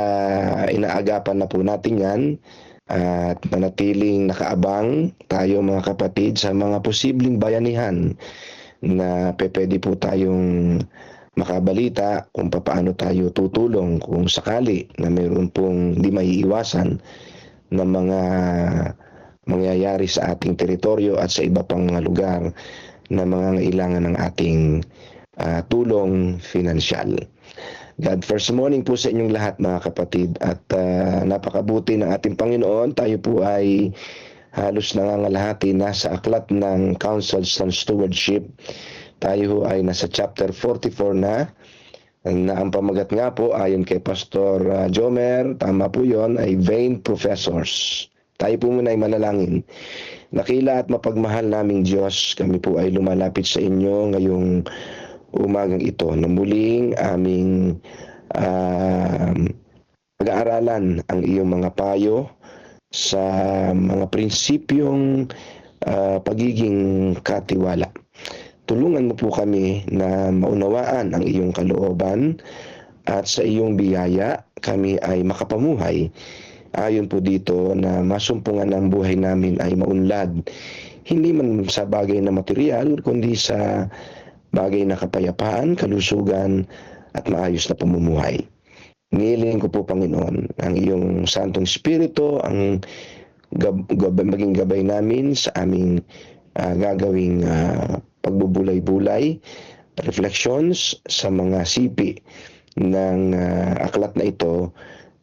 inaagapan na po natin yan at manatiling nakaabang tayo, mga kapatid, sa mga posibleng bayanihan na pwede po tayong makabalita kung paano tayo tutulong kung sakali na mayroon pong di maiiwasan na mga mangyayari sa ating teritoryo at sa iba pang mga lugar na mga ngailangan ng ating tulong finansyal. God First Morning po sa inyong lahat, mga kapatid, at napakabuti ng ating Panginoon. Tayo po ay halos nangangalahati na sa aklat ng Counsels on Stewardship. Tayo ay nasa chapter 44 na ang pamagat nga po ayon kay Pastor Jomer, tama po yon, ay Vain Professors. Tayo po muna ay manalangin. Dakila at mapagmahal naming Diyos, kami po ay lumalapit sa inyo ngayong umagang ito na muling aming pag-aaralan ang iyong mga payo sa mga prinsipyong pagiging katiwala. Tulungan mo po kami na maunawaan ang iyong kalooban at sa iyong biyaya kami ay makapamuhay ayon po dito na masumpungan ng buhay namin ay maunlad, hindi man sa bagay na material, kundi sa bagay na kapayapaan, kalusugan, at maayos na pamumuhay. Ngiling ko po, Panginoon, ang iyong Santong Espiritu, ang maging gabay namin sa aming gagawing pagbubulay-bulay, reflections sa mga sipi ng aklat na ito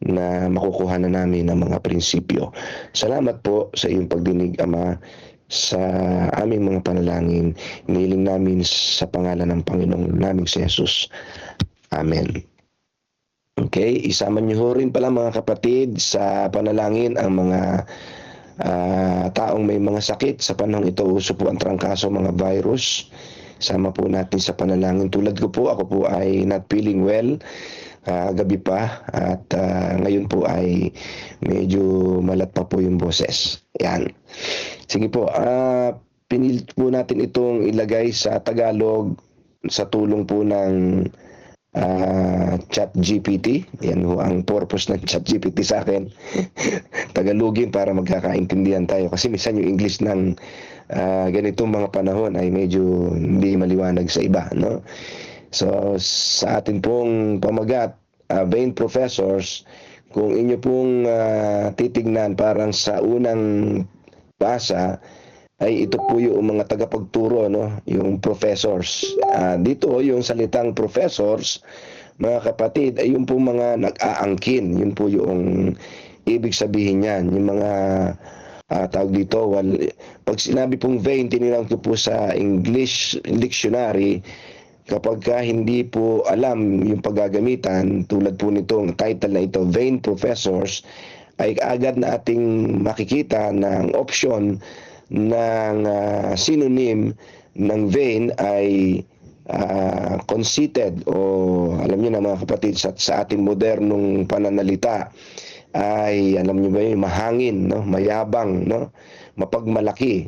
na makukuha na namin ng mga prinsipyo. Salamat po sa iyong pagdinig, Ama, sa aming mga panalangin. Inihiling namin sa pangalan ng Panginoong naming si Jesus. Amen. Okay, isama niyo rin pala mga kapatid sa panalangin ang mga taong may mga sakit. Sa panahon ito, uso po ang trangkaso, mga virus. Sama po natin sa panalangin. Tulad ko po, ako po ay not feeling well gabi pa at ngayon po ay medyo malat pa po yung boses. Yan. Sige po, pinilit po natin itong ilagay sa Tagalog sa tulong po ng ChatGPT. Yan ho ang purpose ng ChatGPT sa akin. Tagalogin para magkakaintindihan tayo kasi minsan yung English ng ganitong mga panahon ay medyo hindi maliwanag sa iba, no? So sa atin pong pamagat, vain professors, kung inyo pong titignan parang sa unang basa ay ito po yung mga tagapagturo, no? Yung professors. Dito yung salitang professors, mga kapatid, ay yung po mga nag-aangkin. Yun po yung ibig sabihin niyan. Yung mga tawag dito, pag sinabi pong vain, tinignan ko po sa English dictionary, kapag hindi po alam yung paggagamitan, tulad po nitong title na ito, vain professors, ay agad na ating makikita ng option ng synonym ng vain ay conceited, o alam niyo na mga kapatid, sa ating modernong pananalita ay alam niyo ba yun, mahangin, no? Mayabang, no? Mapagmalaki,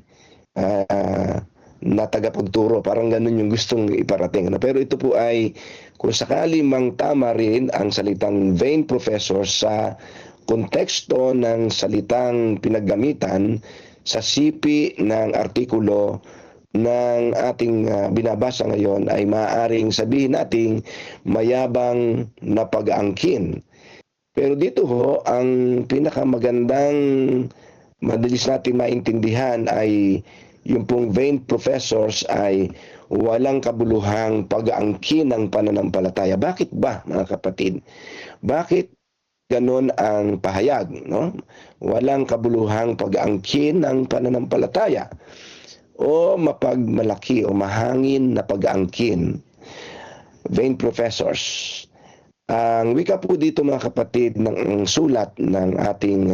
na tagapagturo, parang ganun yung gustong iparating, no? Pero ito po ay kung sakali mang tama rin ang salitang vain professor sa konteksto ng salitang pinaggamitan sa sipi ng artikulo ng ating binabasa ngayon, ay maaaring sabihin nating mayabang na pag-aangkin. Pero dito ho, ang pinakamagandang madalis natin maintindihan ay yung pong vain professors ay walang kabuluhang pag-aangkin ng pananampalataya. Bakit ba, mga kapatid? Bakit ganon ang pahayag, no? Walang kabuluhang pag-aangkin ng pananampalataya o mapagmalaki o mahangin na pag-aangkin. Vain professors. Ang wika po dito, mga kapatid, ng sulat ng ating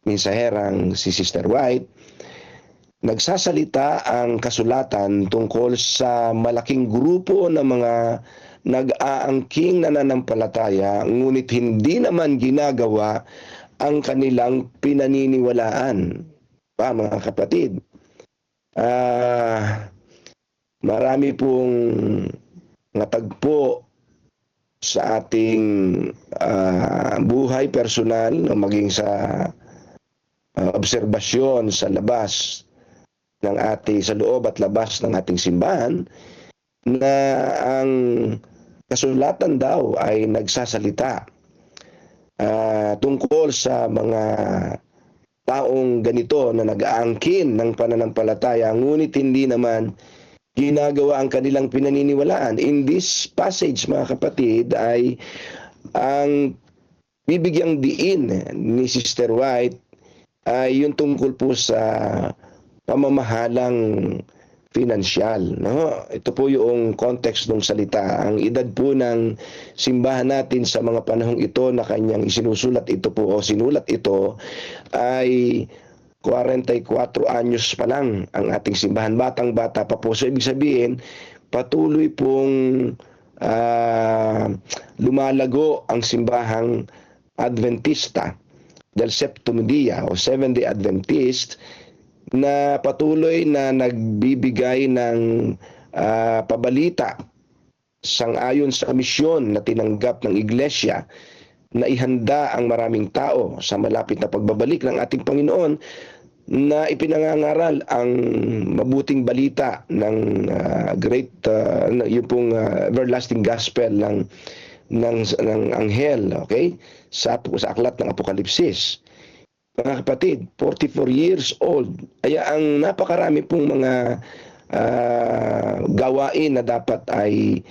mensaherang si Sister White, nagsasalita ang kasulatan tungkol sa malaking grupo ng mga nag-aangking nananampalataya ngunit hindi naman ginagawa ang kanilang pinaniniwalaan. Mga kapatid, marami pong natagpo sa ating buhay personal, maging sa obserbasyon sa labas ng sa loob at labas ng ating simbahan, na ang kasulatan daw ay nagsasalita tungkol sa mga taong ganito na nag-aangkin ng pananampalataya ngunit hindi naman ginagawa ang kanilang pinaniniwalaan. In this passage, mga kapatid, ay ang bibigyang diin ni Sister White ay yung tungkol po sa pamamahalang pinansyal, no? Ito po yung context ng salita. Ang edad po ng simbahan natin sa mga panahong ito na kanyang isinusulat ito po o sinulat ito ay 44 anyos pa lang ang ating simbahan. Batang-bata pa po. So ibig sabihin, patuloy pong lumalago ang simbahang Adventista del Septum Dia o Seventh-day Adventist na patuloy na nagbibigay ng pabalita sang-ayon sa misyon na tinanggap ng Iglesia na ihanda ang maraming tao sa malapit na pagbabalik ng ating Panginoon, na ipinangangaral ang mabuting balita ng yung pong everlasting gospel ng anghel, okay? Sa aklat ng Apokalipsis. Mga kapatid, 44 years old. Kaya ang napakarami pong mga gawain na dapat ay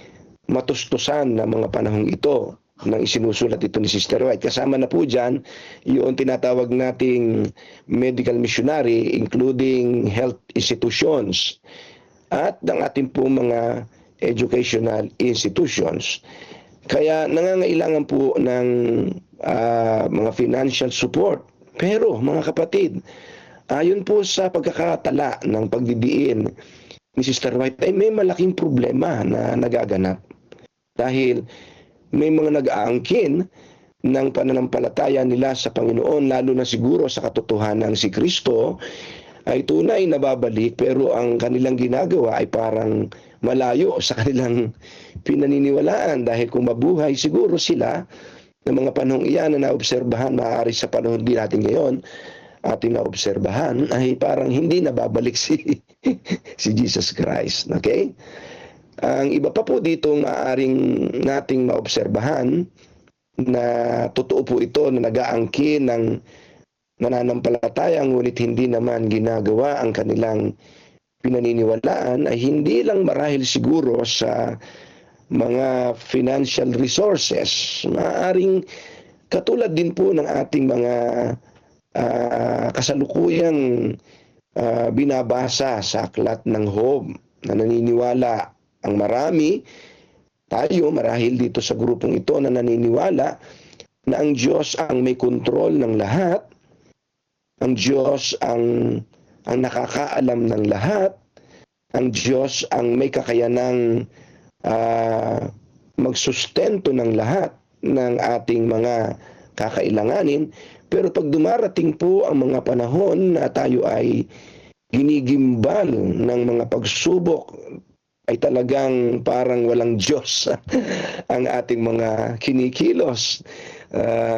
matustusan ng mga panahong ito nang isinusulat ito ni Sister White. Kasama na po dyan yung tinatawag nating medical missionary, including health institutions at ng ating po mga educational institutions. Kaya nangangailangan po ng mga financial support. Pero mga kapatid, ayon po sa pagkakatala ng pagdidiin ni Sister White, ay may malaking problema na nagaganap. Dahil may mga nag-aangkin ng pananampalataya nila sa Panginoon, lalo na siguro sa katotohanan si Kristo, ay tunay na babalik, pero ang kanilang ginagawa ay parang malayo sa kanilang pinaniniwalaan. Dahil kung mabuhay siguro sila ng mga panahong iyan na naobserbahan, maaari sa panahon din natin ngayon, ating naobserbahan, ay parang hindi nababalik si Jesus Christ. Okay? Ang iba pa po dito maaaring nating maobserbahan na totoo po ito na nag-aangkin ng mananampalataya ngunit hindi naman ginagawa ang kanilang pinaniniwalaan, ay hindi lang marahil siguro sa mga financial resources. Maaaring katulad din po ng ating mga kasalukuyang binabasa sa aklat ng Job, na naniniwala ang marami, tayo marahil dito sa grupong ito, na naniniwala na ang Diyos ang may kontrol ng lahat, ang Diyos ang nakakaalam ng lahat, ang Diyos ang may kakayanang magsustento ng lahat ng ating mga kakailanganin. Pero pag dumarating po ang mga panahon na tayo ay ginigimbal ng mga pagsubok, ay talagang parang walang Diyos ang ating mga kinikilos.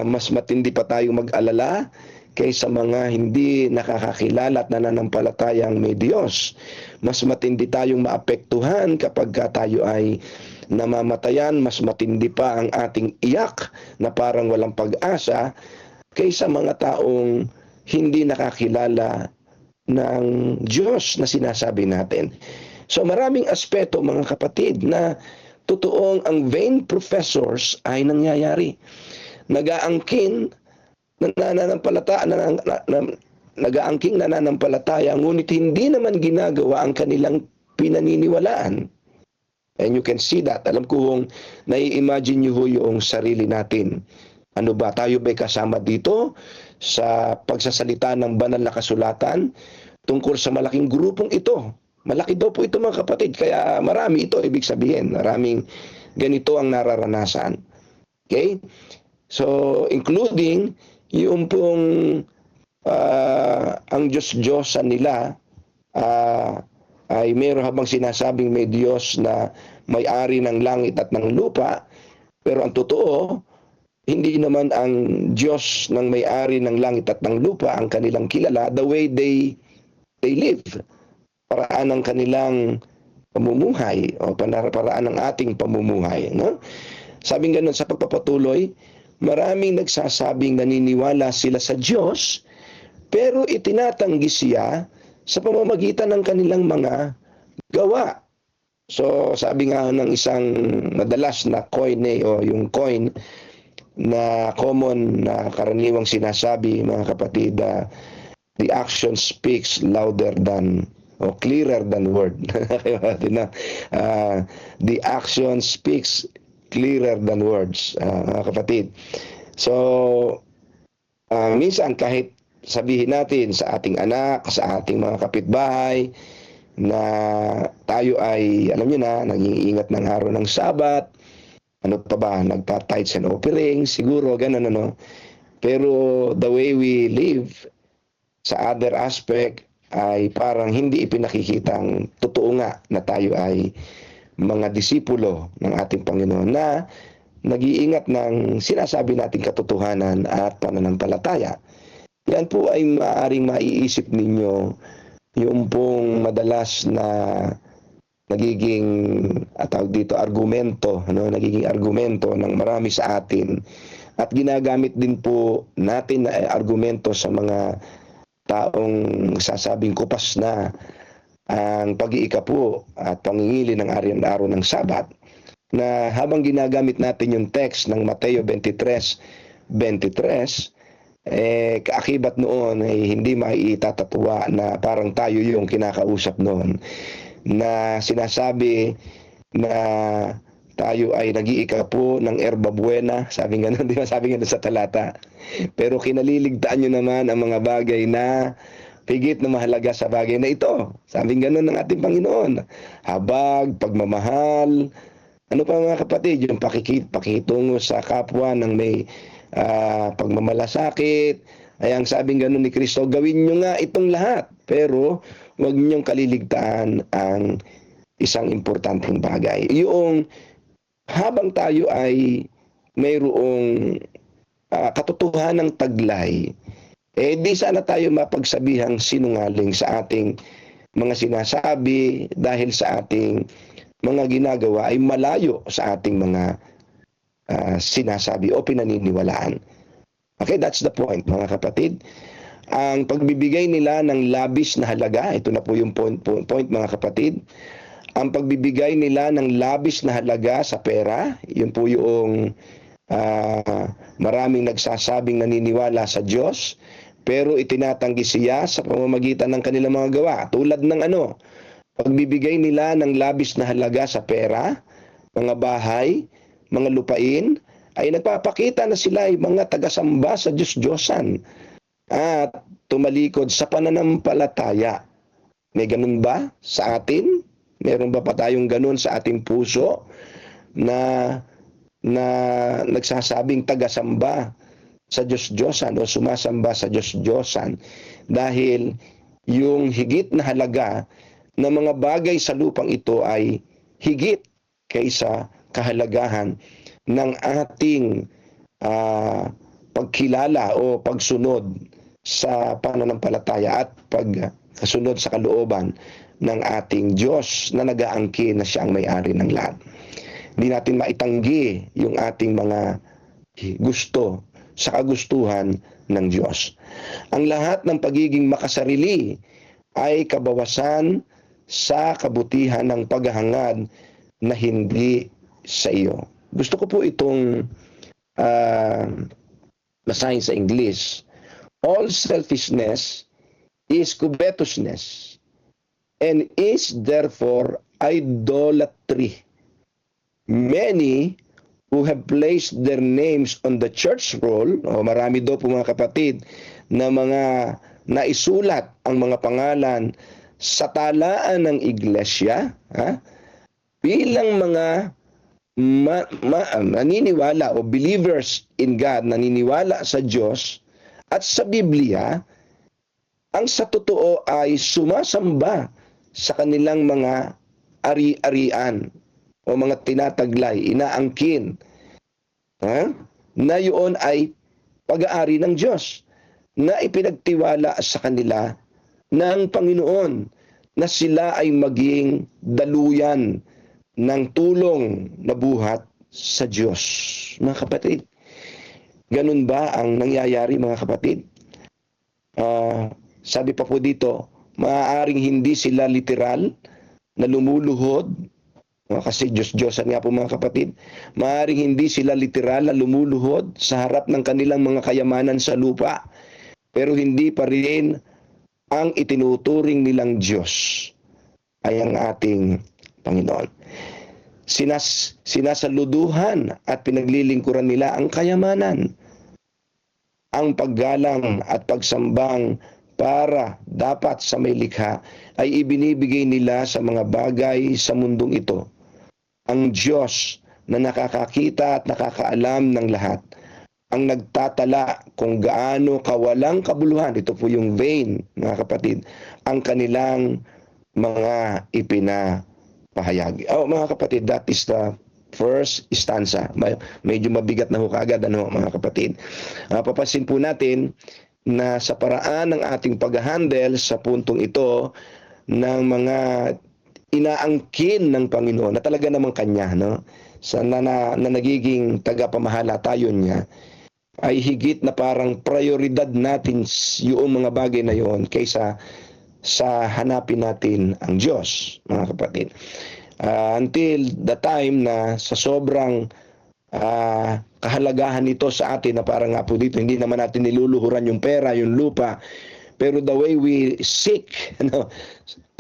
Mas matindi pa tayong mag-alala kaysa mga hindi nakakakilala at nananampalatayang may Diyos. Mas matindi tayong maapektuhan kapag tayo ay namamatayan. Mas matindi pa ang ating iyak na parang walang pag-asa kaysa mga taong hindi nakakilala ng Diyos na sinasabi natin. So maraming aspeto mga kapatid na totoong ang vain professors ay nangyayari. Nag-aangking nananampalataya ngunit hindi naman ginagawa ang kanilang pinaniniwalaan. And you can see that. Alam ko kung nai-imagine nyo yung sarili natin. Ano ba? Tayo ba'y kasama dito sa pagsasalita ng banal na kasulatan tungkol sa malaking grupong ito? Malaki daw po ito mga kapatid, kaya marami ito, ibig sabihin, maraming ganito ang nararanasan. Okay? So, including yung pong ang Diyos-Diyosan nila ay mayroon habang sinasabing may Diyos na may-ari ng langit at ng lupa, pero ang totoo, hindi naman ang Diyos ng may-ari ng langit at ng lupa ang kanilang kilala the way they live. Paraan ng kanilang pamumuhay o paraan ng ating pamumuhay. No? Sabing ganun, sa pagpapatuloy, maraming nagsasabing naniniwala sila sa Diyos, pero itinatanggi siya sa pamamagitan ng kanilang mga gawa. So sabi nga ng isang madalas na coin o yung coin na common na karaniwang sinasabi mga kapatid, the action speaks louder than o clearer than word. The action speaks clearer than words, mga kapatid. So minsan kahit sabihin natin sa ating anak, sa ating mga kapitbahay na tayo ay, alam nyo na, nag-iingat ng araw ng Sabat, ano pa ba, nagpa-tithes and offerings, siguro, ganun ano. Pero the way we live sa other aspect ay parang hindi ipinakikitang totoo nga na tayo ay mga disipulo ng ating Panginoon na nag-iingat ng sinasabi nating katotohanan at pananampalataya. Yan po ay maaaring maiisip ninyo yung pong madalas na nagiging tawag dito argumento, ano, nagiging argumento ng marami sa atin at ginagamit din po natin na argumento sa mga taong sasabing kupas na ang pag-iikapo at pangingili ng araw ng Sabat, na habang ginagamit natin yung text ng Mateo 23:23, kaakibat noon ay hindi maitatatawa na parang tayo yung kinakausap noon, na sinasabi na tayo ay nag-iikapo ng erba buena, sabi nga nun, di ba, sabi nga nun sa talata. Pero kinaliligtaan nyo naman ang mga bagay na higit na mahalaga sa bagay na ito. Sabi nga nun ng ating Panginoon, habag, pagmamahal, ano pa mga kapatid, yung pakikitungo sa kapwa ng may pagmamalasakit. Ay ang sabing ganun ni Kristo, gawin nyo nga itong lahat, pero huwag nyong kaliligtaan ang isang importanteng bagay. Yung habang tayo ay mayroong katotohanang taglay, di sana tayo mapagsabihang sinungaling sa ating mga sinasabi dahil sa ating mga ginagawa ay malayo sa ating mga sinasabi o pinaniniwalaan. Okay, that's the point mga kapatid. Ang pagbibigay nila ng labis na halaga, ito na po yung point mga kapatid. Ang pagbibigay nila ng labis na halaga sa pera, yun po yung maraming nagsasabing naniniwala sa Diyos, pero itinatanggi siya sa pamamagitan ng kanilang mga gawa. Tulad ng pagbibigay nila ng labis na halaga sa pera, mga bahay, mga lupain, ay nagpapakita na sila ay mga tagasamba sa Diyos-Diyosan at tumalikod sa pananampalataya. May ganun ba sa atin? Meron ba pa tayong ganun sa ating puso na nagsasabing tagasamba sa Diyos-Diyosan o sumasamba sa Diyos-Diyosan dahil yung higit na halaga ng mga bagay sa lupang ito ay higit kaysa kahalagahan ng ating pagkilala o pagsunod sa pananampalataya at pagkasunod sa kalooban ng ating Diyos na nag-aangkin na siya ang may-ari ng lahat. Hindi natin maitanggi yung ating mga gusto sa kagustuhan ng Diyos. Ang lahat ng pagiging makasarili ay kabawasan sa kabutihan ng paghahangad na hindi sa iyo. Gusto ko po itong basahin sa English. All selfishness is covetousness and is therefore idolatry. Many who have placed their names on the church roll, marami daw po mga kapatid na mga naisulat ang mga pangalan sa talaan ng iglesia, bilang mga naniniwala o believers in God, naniniwala sa Diyos at sa Biblia, ang sa totoo ay sumasamba sa kanilang mga ari-arian o mga tinataglay, inaangkin, na yun ay pag-aari ng Diyos na ipinagtiwala sa kanila ng Panginoon na sila ay maging daluyan ng tulong na buhat sa Diyos. Mga kapatid, ganun ba ang nangyayari mga kapatid? Sabi pa po dito, maaaring hindi sila literal na lumuluhod, kasi Diyos-Diyosan nga po mga kapatid, maaaring hindi sila literal na lumuluhod sa harap ng kanilang mga kayamanan sa lupa, pero hindi pa rin ang itinuturing nilang Diyos ay ang ating Panginoon. Sinasaluduhan at pinaglilingkuran nila ang kayamanan, ang paggalang at pagsambang para dapat sa may likha ay ibinibigay nila sa mga bagay sa mundong ito. Ang Diyos na nakakakita at nakakaalam ng lahat, ang nagtatala kung gaano kawalang kabuluhan, ito po yung vain, mga kapatid, ang kanilang mga ipinapahayag. Mga kapatid, that is the first stanza. Medyo mabigat na ho kaagad, mga kapatid. Papasin po natin na sa paraan ng ating pag-handle sa puntong ito ng mga inaangkin ng Panginoon na talaga namang Kanya, na nagiging tagapamahala tayo niya, ay higit na parang prioridad natin yung mga bagay na yon kaysa sa hanapin natin ang Diyos, mga kapatid. Until the time na sa sobrang kahalagahan nito sa atin, na parang nga po dito, hindi naman natin niluluhuran yung pera, yung lupa, pero the way we seek,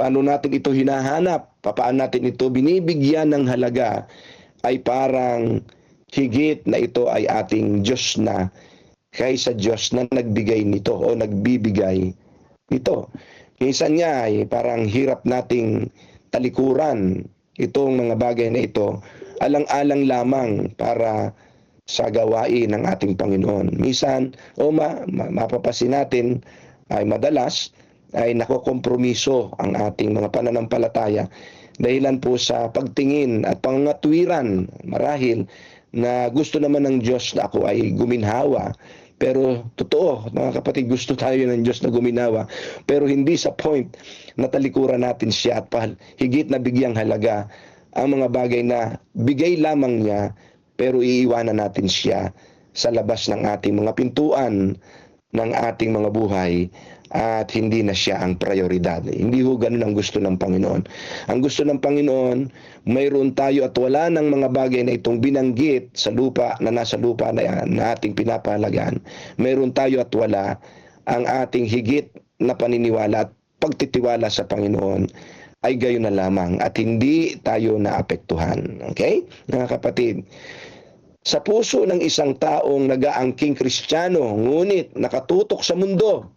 paano natin ito hinahanap, paano natin ito binibigyan ng halaga, ay parang higit na ito ay ating Diyos na kaysa Diyos na nagbigay nito o nagbibigay nito. Minsan nga ay parang hirap nating talikuran itong mga bagay na ito, alang-alang lamang para sa gawain ng ating Panginoon. Minsan, mapapasin natin ay madalas ay nakokompromiso ang ating mga pananampalataya dahilan po sa pagtingin at pangangatwiran marahil na gusto naman ng Diyos na ako ay guminhawa. Pero totoo, mga kapatid, gusto tayo ng Diyos na guminawa, pero hindi sa point na talikuran natin siya at higit na bigyang halaga ang mga bagay na bigay lamang niya, pero iiwanan natin siya sa labas ng ating mga pintuan ng ating mga buhay at hindi na siya ang prioridad. Hindi ho ganun ang gusto ng Panginoon. Ang gusto ng Panginoon, mayroon tayo at wala ng mga bagay na itong binanggit sa lupa, na nasa lupa na ating pinapahalagaan. Mayroon tayo at wala ang ating higit na paniniwala at pagtitiwala sa Panginoon ay gayon na lamang at hindi tayo naapektuhan. Okay? Mga kapatid, sa puso ng isang taong nag-aangking Kristiyano, ngunit nakatutok sa mundo,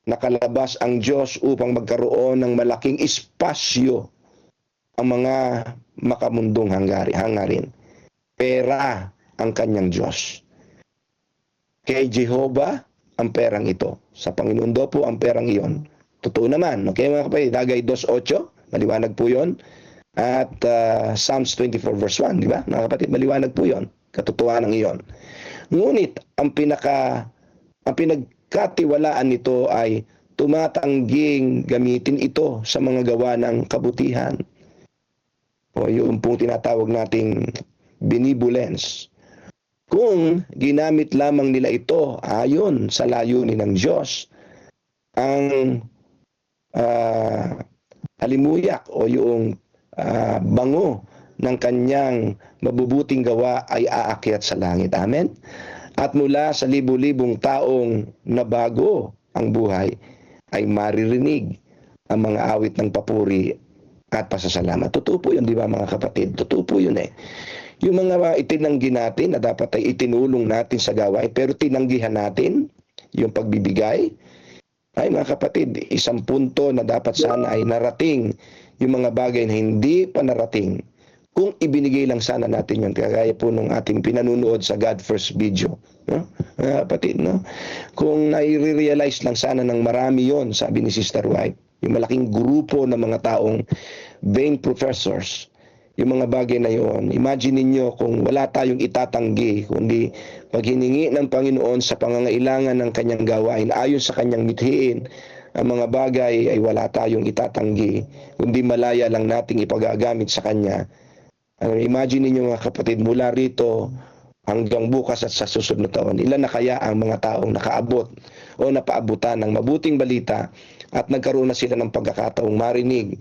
nakalabas ang Diyos upang magkaroon ng malaking espasyo ang mga makamundong hangarin. Pera ang kanyang Diyos. Kay Jehovah ang perang ito. Sa Panginoon daw po ang perang iyon. Totoo naman. Okay mga kapatid, Haggai 2:8, maliwanag po yun. At Psalms 24 verse 1, di ba? Mga kapatid, maliwanag po yun. Katotohanan iyon. Ngunit ang pinagkatiwalaan nito ay tumatangging gamitin ito sa mga gawa ng kabutihan. O yung pong tinatawag nating benevolence. Kung ginamit lamang nila ito ayon sa layunin ng Diyos, ang halimuyak o yung bango ng kanyang mabubuting gawa ay aakyat sa langit. Amen? At mula sa libu-libong taong nabago ang buhay, ay maririnig ang mga awit ng papuri at pasasalamat. Totoo po yun, di ba mga kapatid? Totoo po yun eh. Yung mga itinanggi natin na dapat ay itinulong natin sa gawain, pero tinanggihan natin yung pagbibigay, ay mga kapatid, isang punto na dapat sana ay narating yung mga bagay na hindi pa narating. Kung ibinigay lang sana natin yun, kagaya po nung ating pinanunood sa God First video. Kapatid, kung nai-realize lang sana ng marami yon, sabi ni Sister White, yung malaking grupo ng mga taong vain professors, yung mga bagay na yon, imagine niyo kung wala tayong itatanggi, kundi paghiningi ng Panginoon sa pangangailangan ng kanyang gawain, ayon sa kanyang mithiin, ang mga bagay ay wala tayong itatanggi, kundi malaya lang nating ipagagamit sa kanya. Imagine niyo mga kapatid, mula rito hanggang bukas at sa susunod na taon, ilan na kaya ang mga taong nakaabot o napaabutan ng mabuting balita at nagkaroon na sila ng pagkakataong marinig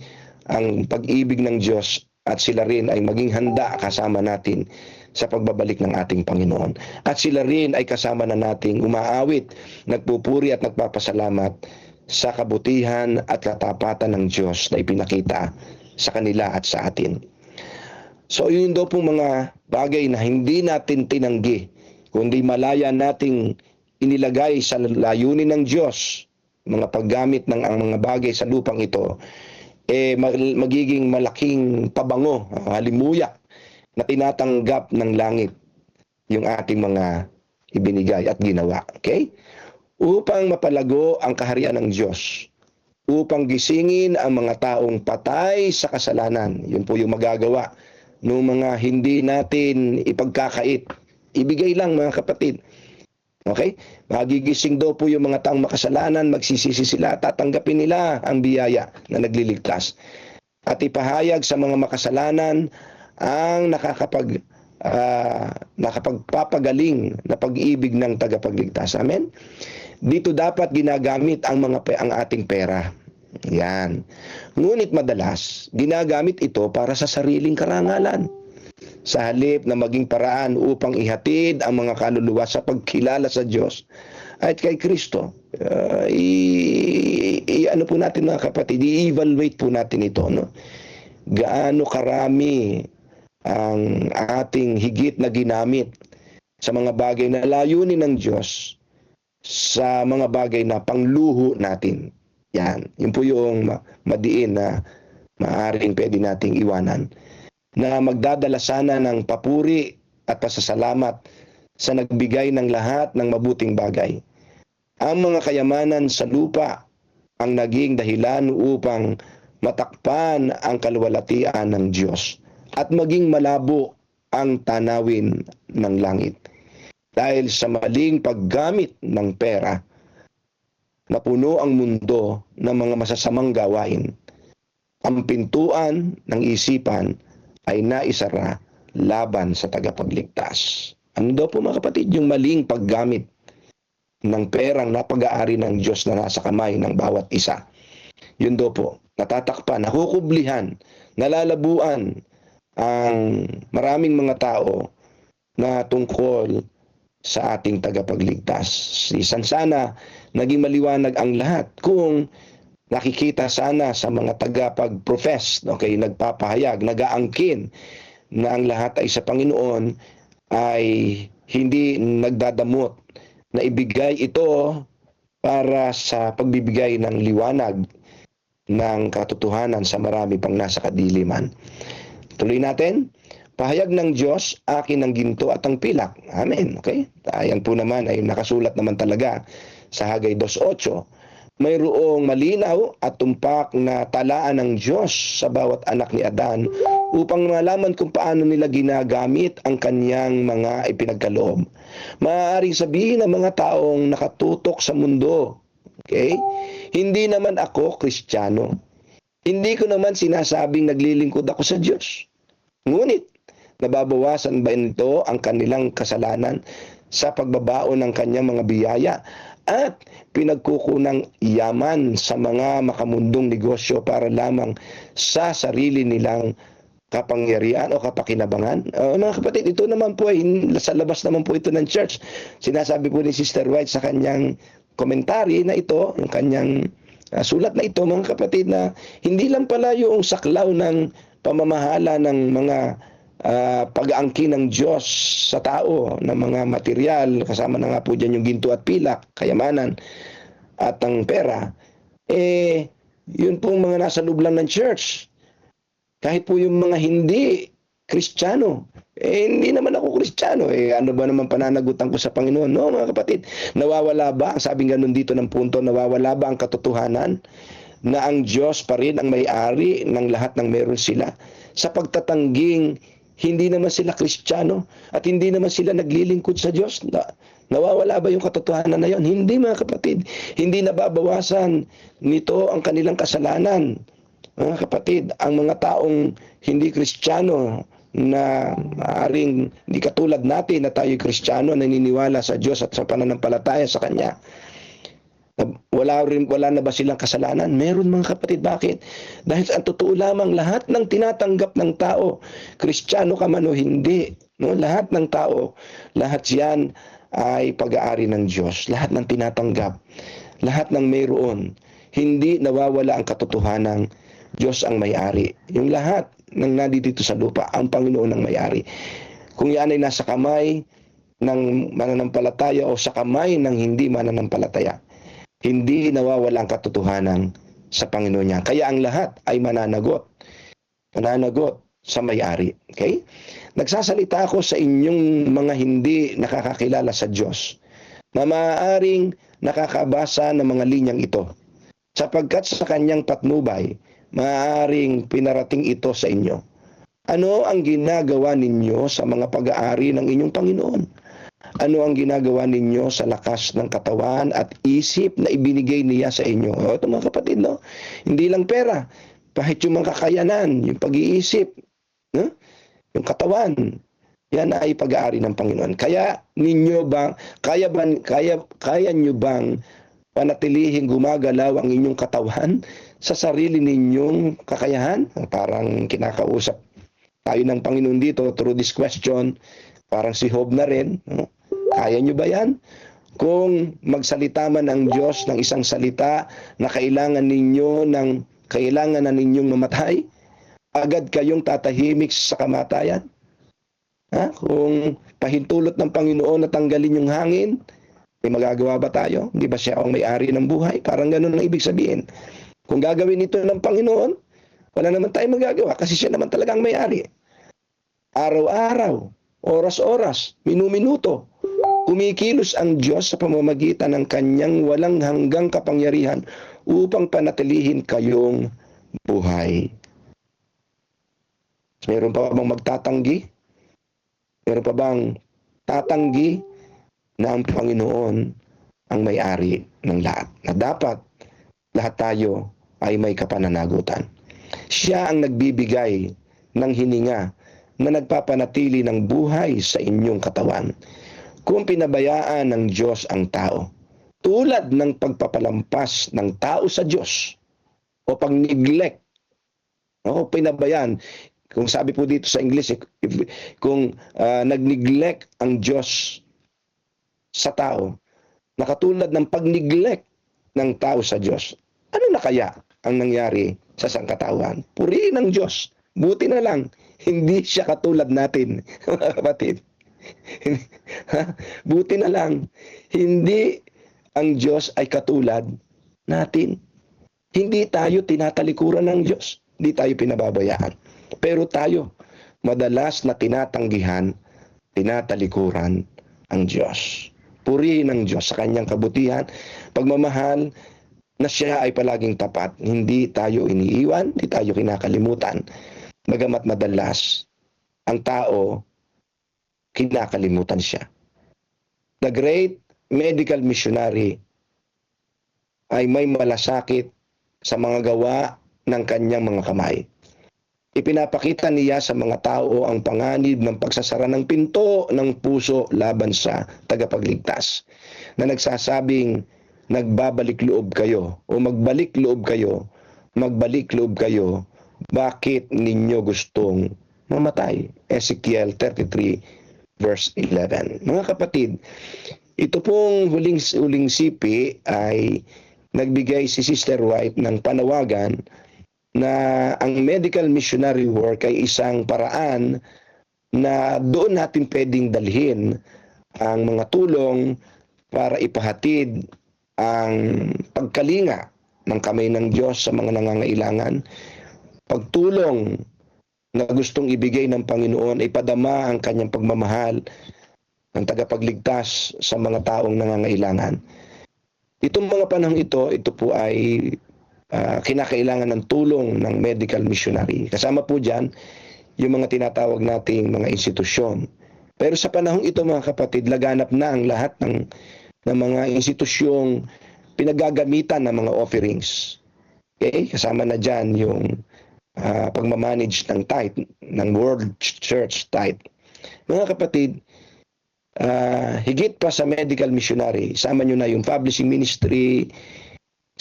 ang pag-ibig ng Diyos at sila rin ay maging handa kasama natin sa pagbabalik ng ating Panginoon. At sila rin ay kasama na nating umaawit, nagpupuri at nagpapasalamat sa kabutihan at katapatan ng Diyos na ipinakita sa kanila at sa atin. So yun daw pong mga bagay na hindi natin tinanggi, kundi malaya nating inilagay sa layunin ng Diyos, mga paggamit ng ang mga bagay sa lupang ito, magiging malaking pabango, halimuyak na tinatanggap ng langit yung ating mga ibinigay at ginawa. Okay? Upang mapalago ang kaharian ng Diyos. Upang gisingin ang mga taong patay sa kasalanan. Yun po yung magagawa ng mga hindi natin ipagkakait. Ibigay lang mga kapatid. Okay? Magigising daw po yung mga taong makasalanan, magsisisi sila, tatanggapin nila ang biyaya na nagliligtas. At ipahayag sa mga makasalanan ang nakapagpapagaling na pag-ibig ng tagapagligtas. Amen? Dito dapat ginagamit ang ating pera. Yan. Ngunit madalas, ginagamit ito para sa sariling karangalan. Sa halip na maging paraan upang ihatid ang mga kaluluwa sa pagkilala sa Diyos at kay Kristo. Ano po natin mga kapatid, i-evaluate po natin ito. No? Gaano karami ang ating higit na ginamit sa mga bagay na layunin ng Diyos sa mga bagay na pangluho natin. Yan. Yun po yung madiin na maaaring pwede nating iwanan. Na magdadala sana ng papuri at pasasalamat sa nagbigay ng lahat ng mabuting bagay. Ang mga kayamanan sa lupa ang naging dahilan upang matakpan ang kaluwalhatian ng Diyos at maging malabo ang tanawin ng langit. Dahil sa maling paggamit ng pera, napuno ang mundo ng mga masasamang gawain. Ang pintuan ng isipan ay naisara laban sa tagapagligtas. Ano daw po mga kapatid? Yung maling paggamit ng perang napag-aari ng Diyos na nasa kamay ng bawat isa. Yun daw po, natatakpan, nakukublihan, nalalabuan ang maraming mga tao na tungkol sa ating tagapagligtas. Isan sana naging maliwanag ang lahat kung nakikita sana sa mga tagapag-profess, okay, nagpapahayag, nag-aangkin na ang lahat ay sa Panginoon ay hindi nagdadamot na ibigay ito para sa pagbibigay ng liwanag ng katotohanan sa marami pang nasa kadiliman. Tuloy natin. Pahayag ng Diyos, akin ang ginto at ang pilak. Amen. Okay? Ayan po naman ay nakasulat naman talaga sa Hagay 2:8. Mayroong malinaw at tumpak na talaan ng Diyos sa bawat anak ni Adan upang malaman kung paano nila ginagamit ang kanyang mga ipinagkaloob. Maaaring sabihin ng mga taong nakatutok sa mundo, okay? Hindi naman ako Kristiyano. Hindi ko naman sinasabing naglilingkod ako sa Diyos. Ngunit, nababawasan ba nito ang kanilang kasalanan sa pagbabaon ng kanyang mga biyaya at pinagkukunang yaman sa mga makamundong negosyo para lamang sa sarili nilang kapangyarihan o kapakinabangan? Mga kapatid, ito naman po ay sa labas naman po ito ng church. Sinasabi po ni Sister White sa kanyang komentary na ito, yung kanyang sulat na ito, mga kapatid, na hindi lang pala yung saklaw ng pamamahala ng mga pag-aangkin ng Diyos sa tao ng mga material, kasama na nga po dyan yung ginto at pilak, kayamanan at ang pera, yun pong mga nasa loob lang ng church. Kahit po yung mga hindi Kristiyano, hindi naman ako Kristiyano, ano ba naman pananagutan ko sa Panginoon? No, mga kapatid, nawawala ba, sabing ganun dito ng punto, nawawala ba ang katotohanan na ang Diyos pa rin ang may-ari ng lahat ng meron sila sa pagtatangging hindi naman sila Kristiyano at hindi naman sila naglilingkod sa Diyos? Nawawala ba yung katotohanan na yon? Hindi, mga kapatid. Hindi nababawasan nito ang kanilang kasalanan. Mga kapatid, ang mga taong hindi Kristiyano na maaaring hindi katulad natin na tayo Kristiyano, naniniwala sa Diyos at sa pananampalataya sa Kanya, wala na ba silang kasalanan? Meron, mga kapatid. Bakit? Dahil ang totoo lamang, lahat ng tinatanggap ng tao, Kristiyano ka man o hindi, no? Lahat ng tao, lahat yan ay pag-aari ng Diyos. Lahat ng tinatanggap, lahat ng mayroon, hindi nawawala ang katotohanan, Diyos ang may-ari. Yung lahat ng nandito sa lupa, ang Panginoon ang may-ari. Kung yan ay nasa kamay ng mananampalataya o sa kamay ng hindi mananampalataya, hindi nawawala ang katotohanan sa Panginoon niya. Kaya ang lahat ay mananagot. Mananagot sa may-ari. Okay? Nagsasalita ako sa inyong mga hindi nakakakilala sa Diyos na maaaring nakakabasa ng mga linyang ito, sapagkat sa kanyang patnubay, maaaring pinarating ito sa inyo. Ano ang ginagawa ninyo sa mga pag-aari ng inyong Panginoon? Ano ang ginagawa ninyo sa lakas ng katawan at isip na ibinigay niya sa inyo? O, ito mga kapatid, no? Hindi lang pera, kahit yung mga kakayanan, yung pag-iisip, no? Yung katawan, yan ay pag-aari ng Panginoon. Kaya ninyo bang, kaya nyo bang panatilihin gumagalaw ang inyong katawan sa sarili ninyong kakayahan? Parang kinakausap tayo ng Panginoon dito through this question. Parang si Job na rin. No? Kaya nyo ba yan? Kung magsalita man ang Diyos ng isang salita na kailangan na ninyong mamatay, agad kayong tatahimik sa kamatayan? Ha? Kung pahintulot ng Panginoon na tanggalin yung hangin, may magagawa ba tayo? Hindi ba siya ang may-ari ng buhay? Parang ganun ang ibig sabihin. Kung gagawin ito ng Panginoon, wala naman tayong magagawa kasi siya naman talagang may-ari. Araw-araw, oras-oras, minu-minuto, kumikilos ang Diyos sa pamamagitan ng kanyang walang hanggang kapangyarihan upang panatilihin kayong buhay. Meron pa bang magtatanggi? Meron pa bang tatanggi na ang Panginoon ang may-ari ng lahat? Na dapat lahat tayo ay may kapananagutan. Siya ang nagbibigay ng hininga na nagpapanatili ng buhay sa inyong katawan. Kung pinabayaan ng Diyos ang tao, tulad ng pagpapalampas ng tao sa Diyos o pag-neglect, o pinabayaan, kung sabi po dito sa English, kung nag-neglect ang Diyos sa tao, nakatulad ng pag-neglect ng tao sa Diyos, ano na kaya ang nangyari sa sangkatawan? Purihin ng Diyos. Buti na lang, hindi siya katulad natin, mga kapatid. Buti na lang, hindi ang Diyos ay katulad natin. Hindi tayo tinatalikuran ng Diyos. Hindi tayo pinababayaan. Pero tayo, madalas na tinatanggihan, tinatalikuran ang Diyos. Purihin ng Diyos sa kanyang kabutihan, pagmamahal, na siya ay palaging tapat. Hindi tayo iniiwan, hindi tayo kinakalimutan. Bagamat madalas, ang tao, kinakalimutan siya. The great medical missionary ay may malasakit sa mga gawa ng kanyang mga kamay. Ipinapakita niya sa mga tao ang panganib ng pagsasara ng pinto ng puso laban sa tagapagligtas, na nagsasabing nagbabalik loob kayo o magbalik loob kayo, bakit ninyo gustong mamatay? Ezekiel 33 verse 11. Mga kapatid, ito pong huling sipi ay nagbigay si Sister White ng panawagan na ang medical missionary work ay isang paraan na doon natin pwedeng dalhin ang mga tulong para ipahatid ang pagkalinga ng kamay ng Diyos sa mga nangangailangan. Pagtulong na gustong ibigay ng Panginoon ay padama ang kanyang pagmamahal ng tagapagligtas sa mga taong nangangailangan. Itong mga panahon ito po ay kinakailangan ng tulong ng medical missionary. Kasama po dyan yung mga tinatawag nating mga institusyon. Pero sa panahon ito mga kapatid, laganap na ang lahat ng mga institusyong pinagagamitan ng mga offerings. Okay? Kasama na dyan yung pagmamanage ng tithe, ng World Church tithe. Mga kapatid, higit pa sa medical missionary, sama nyo na yung publishing ministry,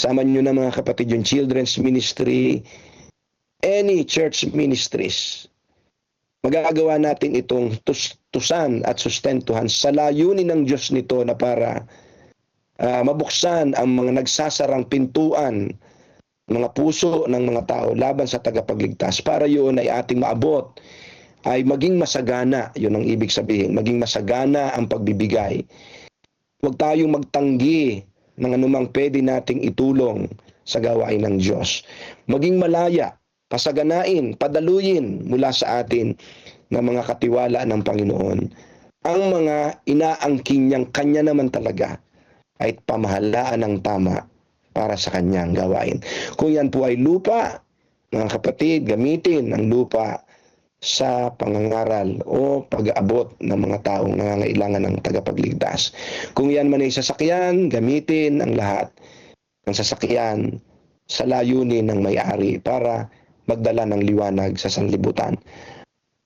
sama nyo na mga kapatid yung children's ministry, any church ministries. Magagawa natin itong tusan at sustentuhan sa layunin ng Diyos nito na para mabuksan ang mga nagsasarang pintuan, mga puso ng mga tao laban sa tagapagligtas, para yun ay ating maabot, ay maging masagana. Yun ang ibig sabihin, maging masagana ang pagbibigay. Huwag tayong magtanggi ng anumang pwede nating itulong sa gawain ng Diyos. Maging malaya pasaganain, padaluyin mula sa atin na mga katiwala ng Panginoon. Ang mga inaangkin niyang kanya naman talaga ay pamahalaan ng tama para sa kanyang gawain. Kung yan po ay lupa, mga kapatid, gamitin ang lupa sa pangangaral o pag-aabot ng mga taong nangangailangan ng tagapagligtas. Kung yan man ay sasakyan, gamitin ang lahat ng sasakyan sa layunin ng may-ari para magdala ng liwanag sa sanlibutan.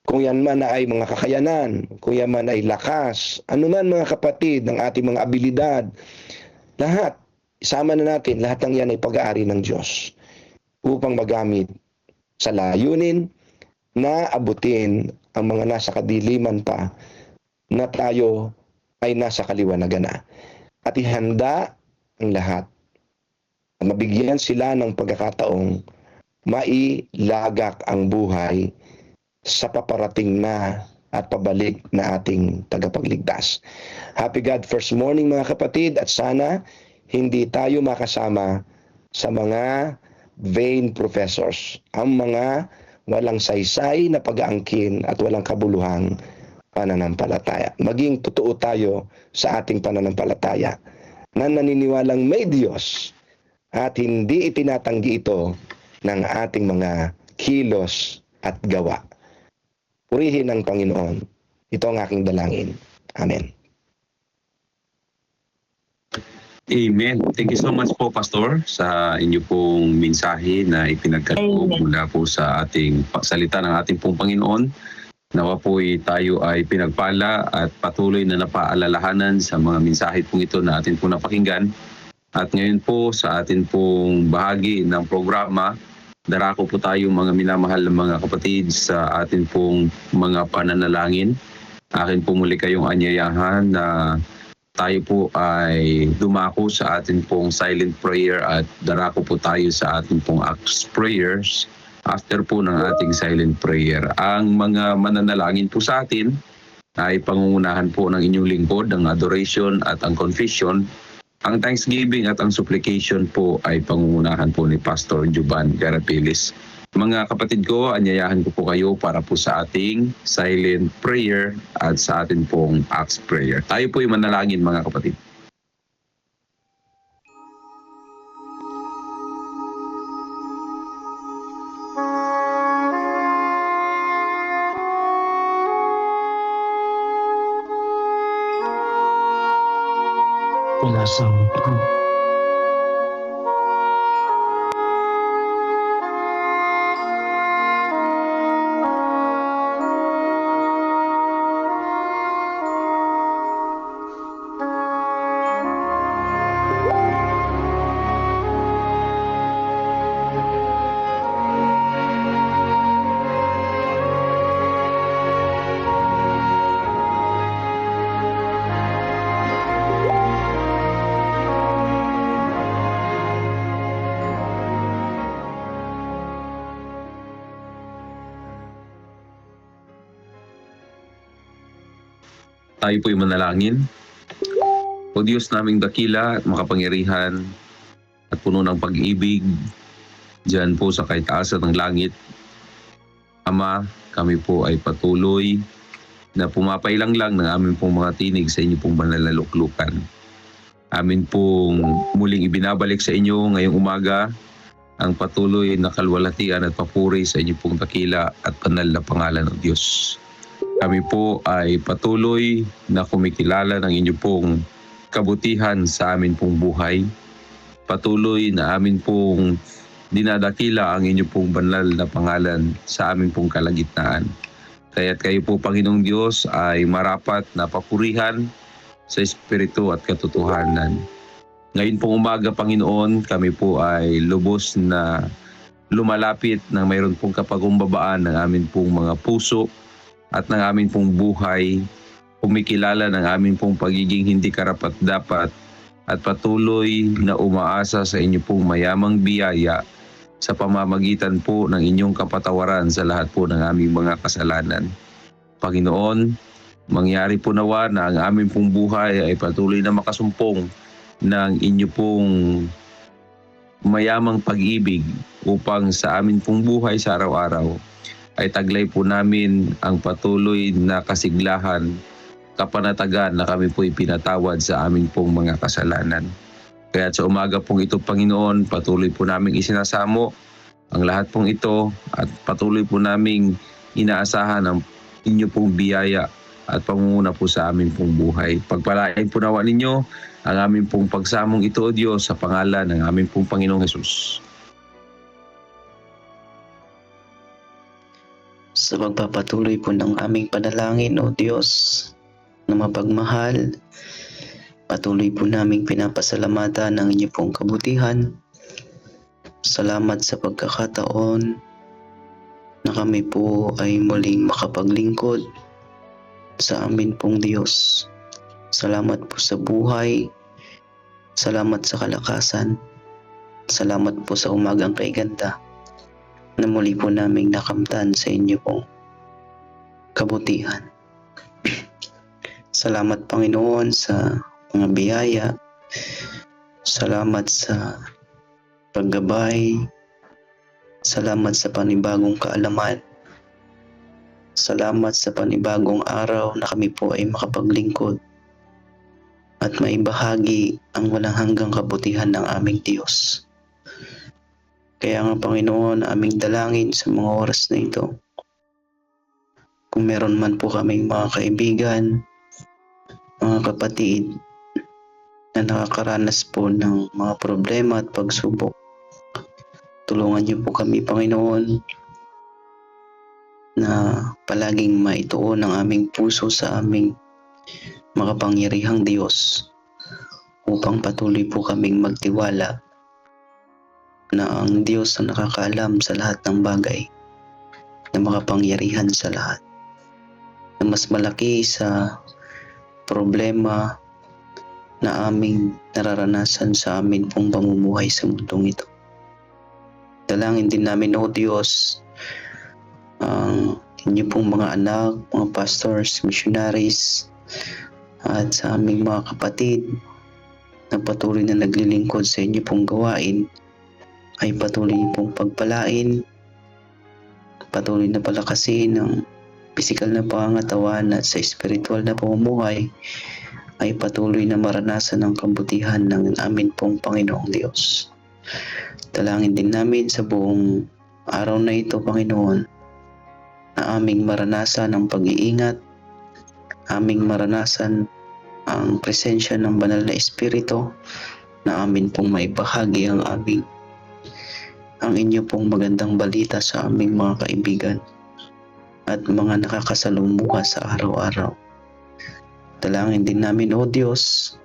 Kung yan man ay mga kakayanan, kung yan man ay lakas, anuman mga kapatid ng ating mga abilidad, lahat, isama na natin, lahat ng yan ay pag-aari ng Diyos upang magamit sa layunin na abutin ang mga nasa kadiliman pa na tayo ay nasa kaliwanagan na. At ihanda ang lahat. Mabigyan sila ng pagkakataong mailagak ang buhay sa paparating na at pabalik na ating tagapagligtas. Happy God First Morning mga kapatid, at sana hindi tayo makasama sa mga vain professors, ang mga walang saysay na pag-aangkin at walang kabuluhang pananampalataya. Maging totoo tayo sa ating pananampalataya na naniniwalang may Diyos at hindi itinatanggi ito ng ating mga kilos at gawa. Purihin ang Panginoon. Ito ang aking dalangin. Amen. Amen. Thank you so much po, Pastor, sa inyo pong mensahe na ipinagkaloob mula po sa ating salita ng ating pong Panginoon. Nawa po tayo ay pinagpala at patuloy na napaalalahanan sa mga mensahe pong ito na atin pong napakinggan. At ngayon po sa atin pong bahagi ng programa, darako po tayo mga minamahal na mga kapatid sa atin pong mga pananalangin. Akin po muli kayong anyayahan na tayo po ay dumako sa atin pong silent prayer at darako po tayo sa atin pong acts prayers after po ng ating silent prayer. Ang mga mananalangin po sa atin ay pangungunahan po ng inyong lingkod, ang adoration at ang confession. Ang thanksgiving at ang supplication po ay pangungunahan po ni Pastor Juban Garapilis. Mga kapatid ko, anyayahan ko po kayo para po sa ating silent prayer at sa ating pong acts prayer. Tayo po ay manalangin mga kapatid. Tayo po'y manalangin. O Diyos naming dakila at makapangyarihan at puno ng pag-ibig, diyan po sa kaitaasan ng langit. Ama, kami po ay patuloy na pumapailang lang ng aming pong mga tinig sa inyo pong banal na luklukan. Amin pong muling ibinabalik sa inyo ngayong umaga ang patuloy na kalwalhatian at papuri sa inyo pong dakila at banal na pangalan ng Diyos. Kami po ay patuloy na kumikilala ng inyo pong kabutihan sa amin pong buhay. Patuloy na amin pong dinadakila ang inyo pong banal na pangalan sa amin pong kalagitnaan. Kaya't kayo po, Panginoong Diyos, ay marapat na papurihan sa Espiritu at katotohanan. Ngayon pong umaga, Panginoon, kami po ay lubos na lumalapit na mayroon pong kapagumbabaan ng amin pong mga puso at ng amin pong buhay, kumikilala ng amin pong pagiging hindi karapat-dapat at patuloy na umaasa sa inyo pong mayamang biyaya sa pamamagitan po ng inyong kapatawaran sa lahat po ng aming mga kasalanan. Panginoon, mangyari po nawa na ang amin pong buhay ay patuloy na makasumpong ng inyo pong mayamang pag-ibig upang sa amin pong buhay sa araw-araw ay taglay po namin ang patuloy na kasiglahan, kapanatagan na kami po'y pinatawad sa amin pong mga kasalanan. Kaya sa umaga pong ito, Panginoon, patuloy po naming isinasamo ang lahat pong ito at patuloy po naming inaasahan ang inyo pong biyaya at pangunguna po sa amin pong buhay. Pagpalain po nawa ninyo ang aming pong pagsamong ito, O Diyos, sa pangalan ng aming pong Panginoong Hesus. Sa pagpapatuloy po ng aming panalangin, O Diyos, na mapagmahal, patuloy po naming pinapasalamatan ang inyo pong kabutihan. Salamat sa pagkakataon na kami po ay muling makapaglingkod sa amin pong Diyos. Salamat po sa buhay. Salamat sa kalakasan. Salamat po sa umagang kay ganda na muli po naming nakamtan sa inyo pong kabutihan. Salamat, Panginoon, sa mga biyaya. Salamat sa paggabay. Salamat sa panibagong kaalaman. Salamat sa panibagong araw na kami po ay makapaglingkod at maibahagi ang walang hanggang kabutihan ng aming Diyos. Kaya nga, Panginoon, aming dalangin sa mga oras na ito. Kung meron man po kaming mga kaibigan, mga kapatid na nakakaranas po ng mga problema at pagsubok, tulungan niyo po kami, Panginoon, na palaging maituon ang aming puso sa aming makapangyarihang Diyos upang patuloy po kaming magtiwala na ang Diyos ang nakakaalam sa lahat ng bagay, na makapangyarihan sa lahat, na mas malaki sa problema na aming nararanasan sa amin pong pamumuhay sa mundong ito. Dalangin din namin, O Diyos, ang inyo pong mga anak, mga pastors, missionaries, at sa aming mga kapatid na patuloy na naglilingkod sa inyo pong gawain, ay patuloy pong pagpalain, patuloy na palakasin ng pisikal na pangangatawan at sa spiritual na pamumuhay, ay patuloy na maranasan ang kabutihan ng amin pong Panginoong Diyos. Dalangin din namin sa buong araw na ito, Panginoon, na aming maranasan ang pag-iingat, aming maranasan ang presensya ng banal na Espiritu, na amin pong maibahagi ang inyo pong magandang balita sa aming mga kaibigan at mga nakakasalumuha sa araw-araw. Dalangin din namin, O Diyos,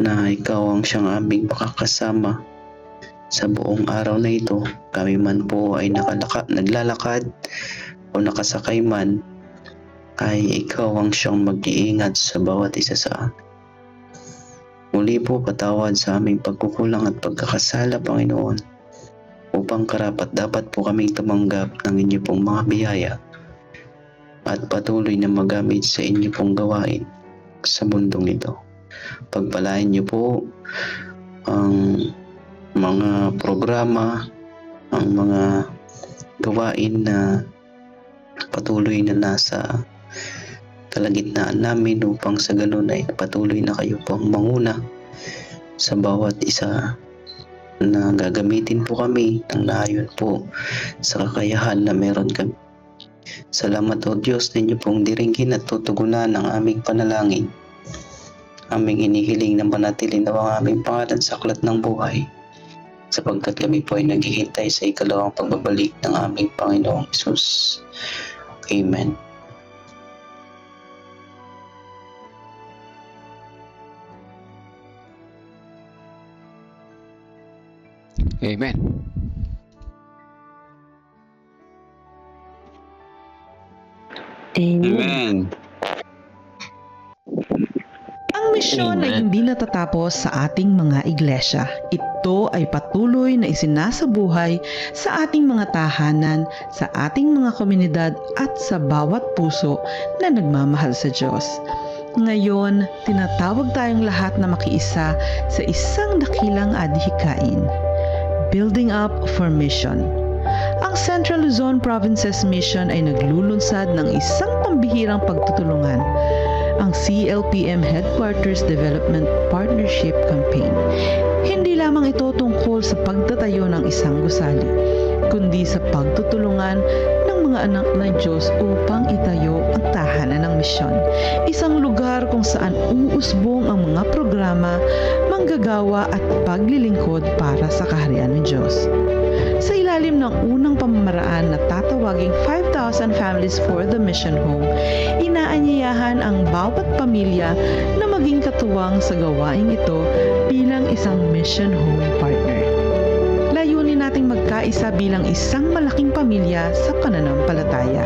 na ikaw ang siyang aming makakasama sa buong araw na ito. Kami man po ay naglalakad o nakasakay man, ay ikaw ang siyang mag-iingat sa bawat isa sa amin. Muli po, patawad sa aming pagkukulang at pagkakasala, Panginoon, upang karapat dapat po kaming tumanggap ng inyo pong mga biyaya at patuloy na magamit sa inyo pong gawain sa mundong ito. Pagpalain niyo po ang mga programa, ang mga gawain na patuloy na nasa kalagitnaan namin upang sa ganun ay patuloy na kayo pong manguna sa bawat isa na gagamitin po kami ng naayon po sa kakayahan na meron kami. Salamat, O Diyos, na inyo pong diringgin at tutugunan ang aming panalangin. Aming inihiling na manatili na ang aming pangalan sa aklat ng buhay, sapagkat kami po ay naghihintay sa ikalawang pagbabalik ng aming Panginoong Hesus. Amen. Amen. Amen. Ang misyon ay hindi natatapos sa ating mga iglesia. Ito ay patuloy na isinasabuhay sa ating mga tahanan, sa ating mga komunidad at sa bawat puso na nagmamahal sa Diyos. Ngayon, tinatawag tayong lahat na makiisa sa isang dakilang adhikain. Building Up for Mission. Ang Central Luzon Provinces Mission ay naglulunsad ng isang pambihirang pagtutulungan, ang CLPM Headquarters Development Partnership Campaign. Hindi lamang ito tungkol sa pagtatayo ng isang gusali, kundi sa pagtutulungan ng mga anak ng Diyos upang itayo ang tahanan ng misyon. Isang lugar kung saan uusbong ang mga programa, manggagawa at paglilingkod para sa kaharian ng Diyos. Sa ilalim ng unang pamamaraan na tatawaging 5,000 Families for the Mission Home, inaanyayahan ang bawat pamilya na maging katuwang sa gawaing ito bilang isang Mission Home partner. Layunin nating magkaisa bilang isang malaking pamilya sa pananampalataya.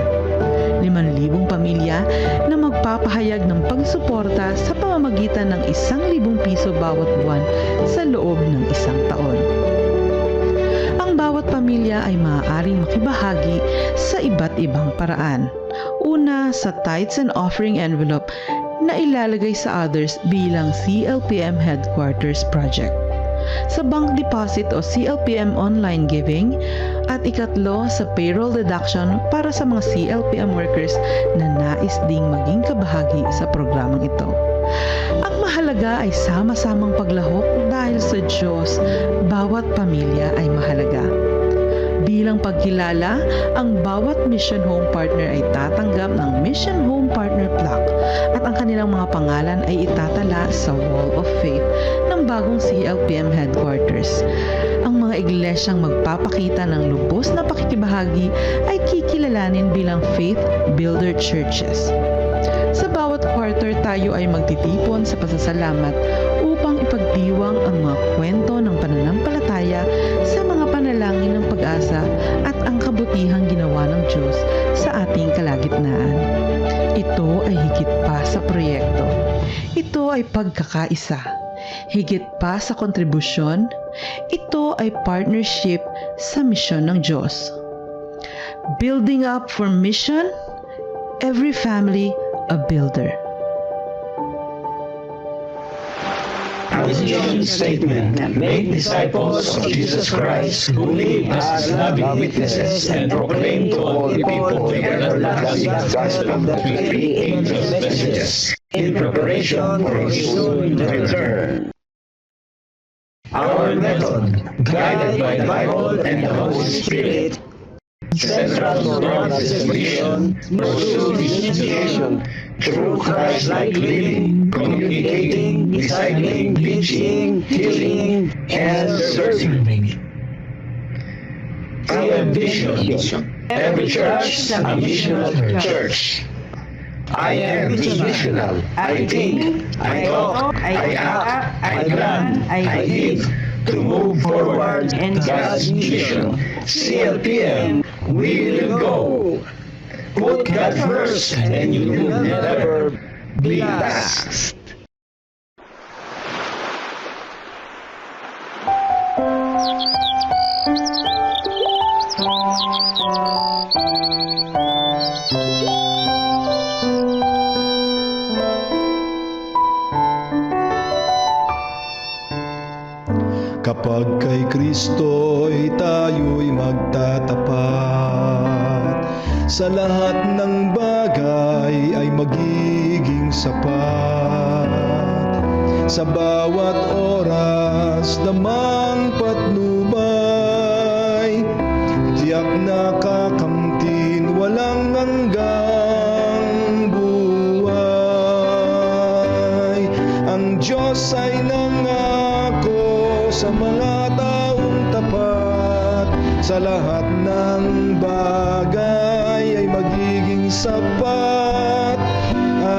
5,000 pamilya na magpapahayag ng pagsuporta sa pamamagitan ng 1,000 piso bawat buwan sa loob ng isang taon. Ang bawat pamilya ay maaaring makibahagi sa iba't ibang paraan. Una, sa tithes and offering envelope na ilalagay sa others bilang CLPM Headquarters Project. Sa bank deposit o CLPM online giving, at ikatlo sa payroll deduction para sa mga CLPM workers na nais ding maging kabahagi sa programang ito. Ang mahalaga ay sama-samang paglahok dahil sa Diyos, bawat pamilya ay mahalaga. Bilang pagkilala, ang bawat Mission Home Partner ay tatanggap ng Mission Home Partner Plaque at ang kanilang mga pangalan ay itatala sa Wall of Faith ng bagong CLPM Headquarters. Ang mga iglesyang magpapakita ng lubos na pakikibahagi ay kikilalanin bilang Faith Builder Churches. Sa bawat quarter tayo ay magtitipon sa pasasalamat upang ipagdiwang ang mga kwento ng pananampalataya sa mga panalangin ng pag-asa at ang kabutihang ginawa ng Diyos sa ating kalagitnaan. Ito ay higit pa sa proyekto. Ito ay pagkakaisa. Higit pa sa kontribusyon, ito ay partnership sa misyon ng Diyos. Building up for mission, every family a builder. Vision statement: make disciples of Jesus Christ who live as loving witnesses and proclaim to all people the everlasting gospel that we three angels' messages in preparation for His soon return. Our method, guided by the Bible and the Holy Spirit. Central Provinces Mission pursues this mission through Christ-like living, communicating, discipling, teaching, healing, and serving. I am vision. Every church a missional church. I am missional. I think, I talk, I act, I plan, I give to move forward God's mission. CLPM, we will go. Put God first and you will never be last. Kapag kay Kristo'y tayo'y magtatapat, sa lahat ng bagay ay magiging sapat. Sa bawat oras namang patnubay, tiyak na kakamtin walang hanggang buhay. Ang Diyos ay nangako sa mga taong tapat, sa lahat ng bagay ay magiging sapat.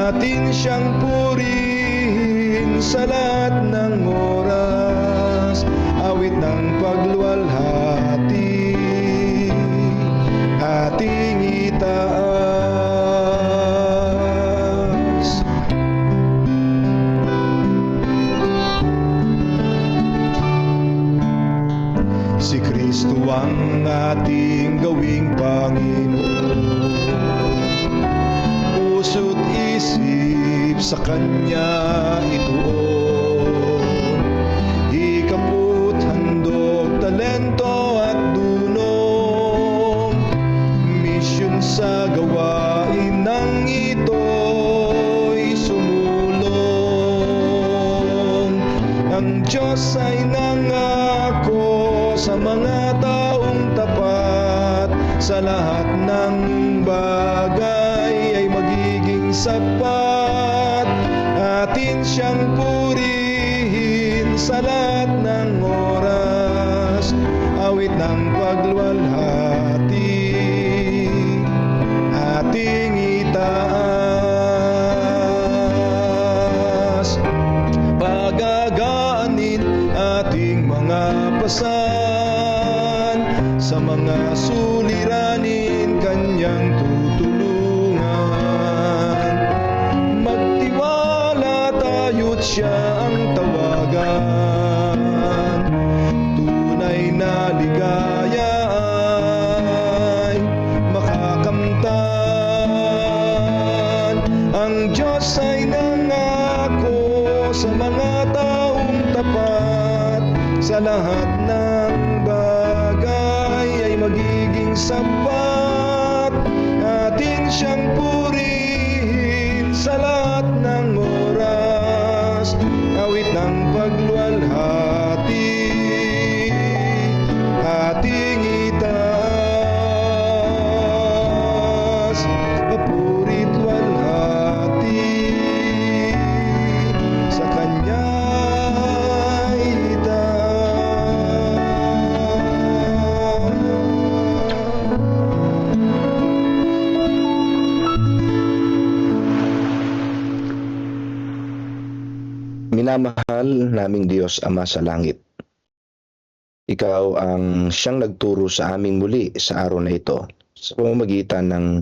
Atin siyang purihin sa lahat ng oras, awit ng pagluwalhati ating itaas. Si Kristo ang ating gawing Panginoon, puso't isip sa Kanya ituon, di kaput handog talent sustento at dunong, misyon sa gawain ng ito'y sumulong. Ang Diyos ay nangako sa mga taong tapat, sa lahat ng bagay ay magiging sapat. Atin siyang purihin sa lahat ng oras, awit ng pagluwalhati ating itaas. Pagagaanin ating mga pasan, sa mga suliranin kanyang tutulungan. Magtiwala tayo't siya ang tawagan, tunay na ligaya ay makakamtan. Ang Diyos ay nangako sa mga taong tapat, sa lahat ng bagay ay magiging sapat. Atin siyang purihin sa lahat ng oras, awit ng pagluwalhati ating itaas. Papuri't luwalhati sa kanya Minamahal naming Diyos Ama sa langit, Ikaw ang siyang nagturo sa amin muli sa araw na ito sa pamamagitan ng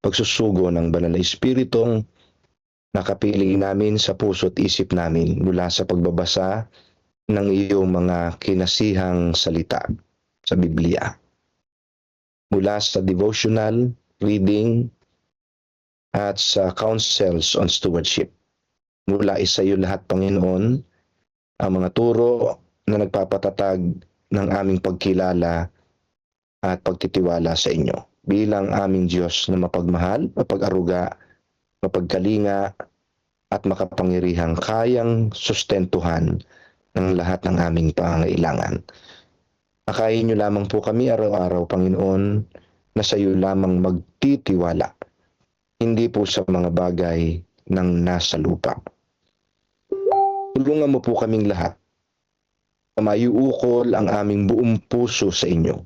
pagsusugo ng Banal na Espiritong nakapiling namin sa puso't isip namin mula sa pagbabasa ng iyong mga kinasihang salita sa Biblia. Mula sa devotional, reading, at sa councils on stewardship. Mula sa iyo lahat, Panginoon, ang mga turo na nagpapatatag ng aming pagkilala at pagtitiwala sa inyo bilang aming Diyos na mapagmahal, mapag-aruga, mapagkalinga at makapangyarihang kayang sustentuhan ng lahat ng aming pangangailangan. Akayin niyo lamang po kami araw-araw, Panginoon, na sa iyo lamang magtitiwala, hindi po sa mga bagay ng nasa lupa. Tulungan mo po kaming lahat na maiukol ang aming buong puso sa inyo,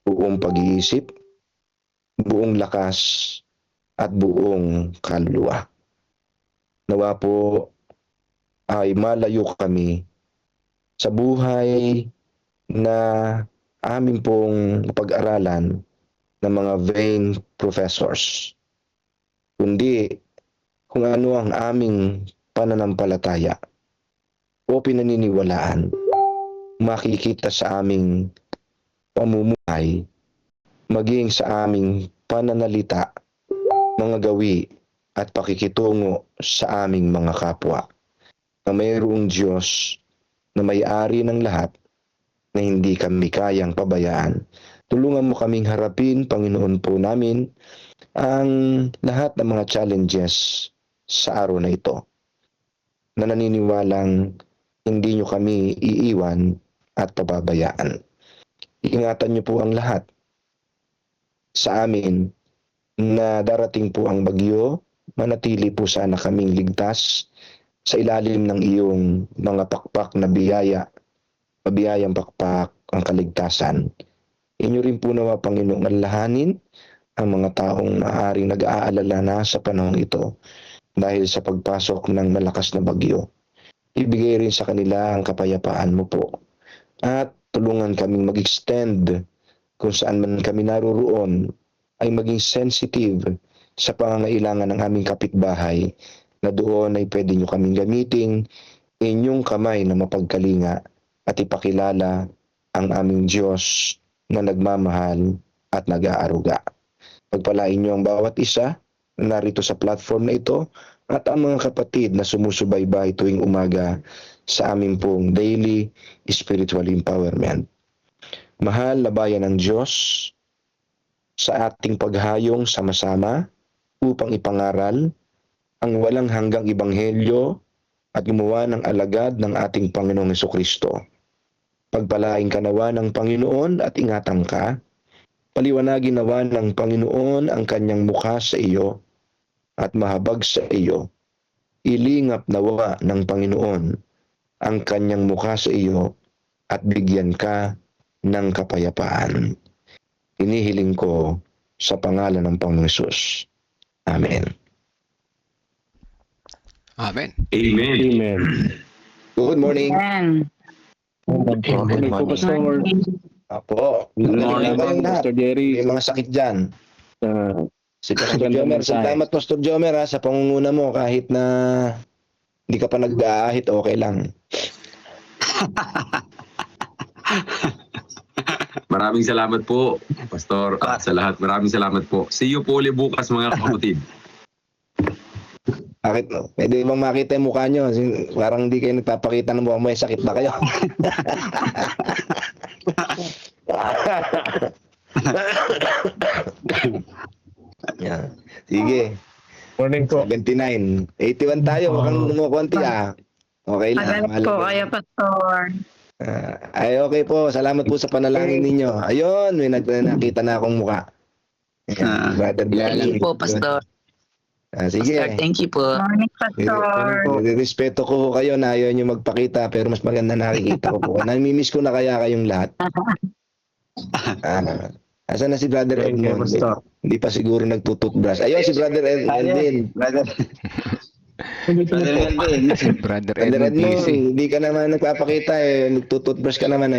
buong pag-iisip, buong lakas, at buong kaluluwa. Nawa po ay malayo kami sa buhay na amin pong pag-aralan ng mga vain professors, kundi kung ano ang aming pananampalataya o pinaniniwalaan, makikita sa aming pamumuhay, maging sa aming pananalita, mga gawi at pakikitungo sa aming mga kapwa, na mayroong Diyos na may-ari ng lahat na hindi kami kayang pabayaan. Tulungan mo kaming harapin, Panginoon po namin, ang lahat ng mga challenges sa araw na ito, na naniniwalang hindi nyo kami iiwan at pababayaan. Ingatan nyo po ang lahat sa amin na darating po ang bagyo, manatili po sana kaming ligtas sa ilalim ng iyong mga pakpak na biyaya, mabiyayang pakpak ang kaligtasan. Inyo rin po nawa, Panginoong, alalahanin ang mga taong maaaring nag-aalala na sa panahong ito dahil sa pagpasok ng malakas na bagyo. Ibigay rin sa kanila ang kapayapaan mo po. At tulungan kaming mag-extend kung saan man kami naroroon, ay maging sensitive sa pangangailangan ng aming kapitbahay, na doon ay pwede nyo kaming gamiting inyong kamay na mapagkalinga at ipakilala ang aming Diyos na nagmamahal at nag-aaruga. Pagpalain nyo ang bawat isa na narito sa platform na ito at ang mga kapatid na sumusubaybay tuwing umaga sa aming pong daily spiritual empowerment. Mahal na bayan ng Diyos, sa ating paghayong sama-sama upang ipangaral ang walang hanggang ebanghelyo at gumawa ng alagad ng ating Panginoong Hesukristo. Pagpalain ka nawa ng Panginoon at ingatan ka. Paliwanagin nawa ng Panginoon ang kanyang mukha sa iyo at mahabag sa iyo. Ilingap nawa ng Panginoon ang kanyang mukha sa iyo at bigyan ka ng kapayapaan. Inihiling ko sa pangalan ng Panginoong Hesus. Amen. Amen. Amen. Amen. Good morning. Amen. Good morning po, Pastor. Apo. Good morning, Pastor Jerry. May mga sakit dyan. Si Pastor Jomer, Magandang mensahe. salamat Pastor Jomer sa pangunguna mo kahit na hindi ka pa nag-aahit, okay lang. Maraming salamat po, Pastor, at sa lahat. Maraming salamat po. See you po ulit bukas, mga kapatid. Bakit? Pwede bang makita yung mukha nyo? Parang hindi kayo nagpapakita ng mukha mo. May sakit ba kayo? Yan. Sige. Morning po. 79. 81 tayo. Huwag kang kumukunti Okay lang. Magalit po kayo, Pastor. Ay, okay po. Salamat po sa panalangin ninyo. Ayun, may nakita na akong mukha. Brother Bilal. po, Pastor. Sige. Pastor, thank you po. Morning, Pastor. Respeto ko kayo na ayaw nyo magpakita pero mas maganda nakikita ko po. Namimiss ko na kaya kayong lahat. Asan na si Brother Thank you, Edmond? Pastor. Hindi pa siguro nagtututbrush. Ayun si Brother Edmond. Brother Elvin. Brother Brother Edmond Edmond, busy. hindi ka naman nagpapakita nagtututbrush ka naman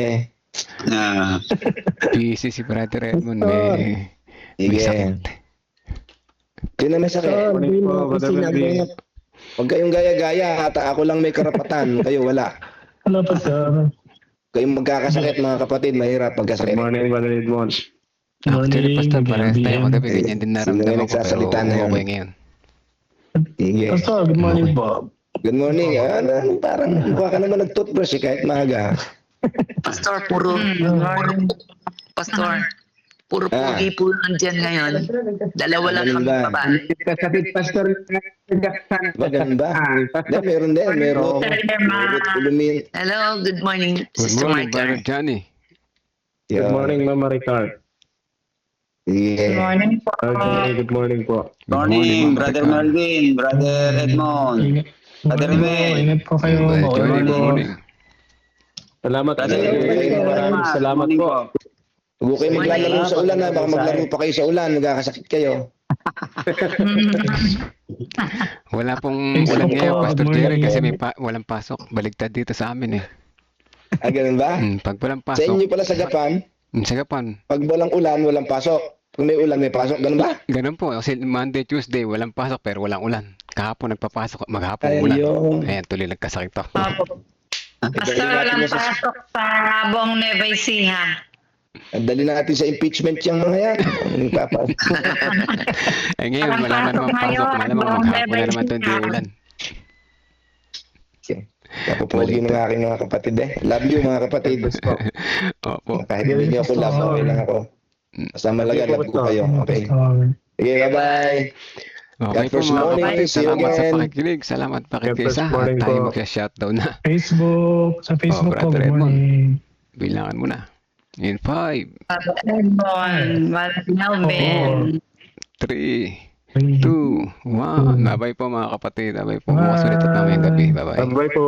Busy si Brother Edmond. May Sige. sakit. Yun na may sakit. Morning po, Brother Elvin. Huwag kayong gaya-gaya. At ako lang may karapatan. Kayo wala. Hello, Pastor. Kayong magkakasakit mga kapatid. Mahirap Good pagkasakit. morning, Brother Edmond. Actually, Pastor, parehas tayo magabi. Ganyan din Sino naramdaman nga ko. Pero nagsasalita na yun? okay ngayon. Sige. Pastor, good morning po. Good morning. Parang mukha ka naman nag-toothbrush kahit maaga. Pastor, puro Pastor, puro pugi po andyan ngayon. Dalawa lang Ganun kami ba? baba. Ba, ganun ba? Meron din. Meron. Ulumin. Hello, good morning, Good Sister morning, Martha. Brother Johnny. Good morning, Mama Ricard. Sige. Morning po. Okay, good morning po. Morning, Brother Marvin, Brother Edmond. Brother Remel. Ingat po kayo. Brother Johnny, good morning. Salamat. Brother Maraming salamat po. Huwag kayo maglalaro sa ulan Baka maglaro pa kayo sa ulan. Magkakasakit kayo. Wala pong ulan ngayon, Pastor Jerry, kasi may walang pasok. Baligtad dito sa amin eh. Ganun ba? Pag walang Sa pasok, inyo pala sa Japan, sa Japan, pag walang ulan, walang pasok. Pag may ulan, may pasok. Ganun ba? ganun po. Kasi Monday, Tuesday, walang pasok pero walang ulan. Kahapon nagpapasok, maghapon ulan. Ayun. Ayan, tuloy nagkasakit to. Basta walang pasok sa buong Nueva Ecija. Dali natin sa impeachment yung mga yan. Eh ngayon, wala na naman pasok. Malamang maghapon na naman ito, hindi ulan. Napupogi ng aking mga kapatid Love you mga kapatid. Opo. Kahit hindi niyo ako love, okay lang ako. Basta malaga, love ko kayo. Okay. Sige, bye-bye. Okay God po first mga morning. kapatid, See you salamat sa again. pakikinig, salamat God pakikisa first at morning tayo po. magka-shutdown na. Sa Facebook po, Brother good Edmond. morning. Bilangan mo na. In 5, Edmond, Melvin. 3, 2, 1. Bye-bye po mga kapatid. Bye-bye po. Bukas ulit at mamayang gabi. Bye-bye. Bye-bye po.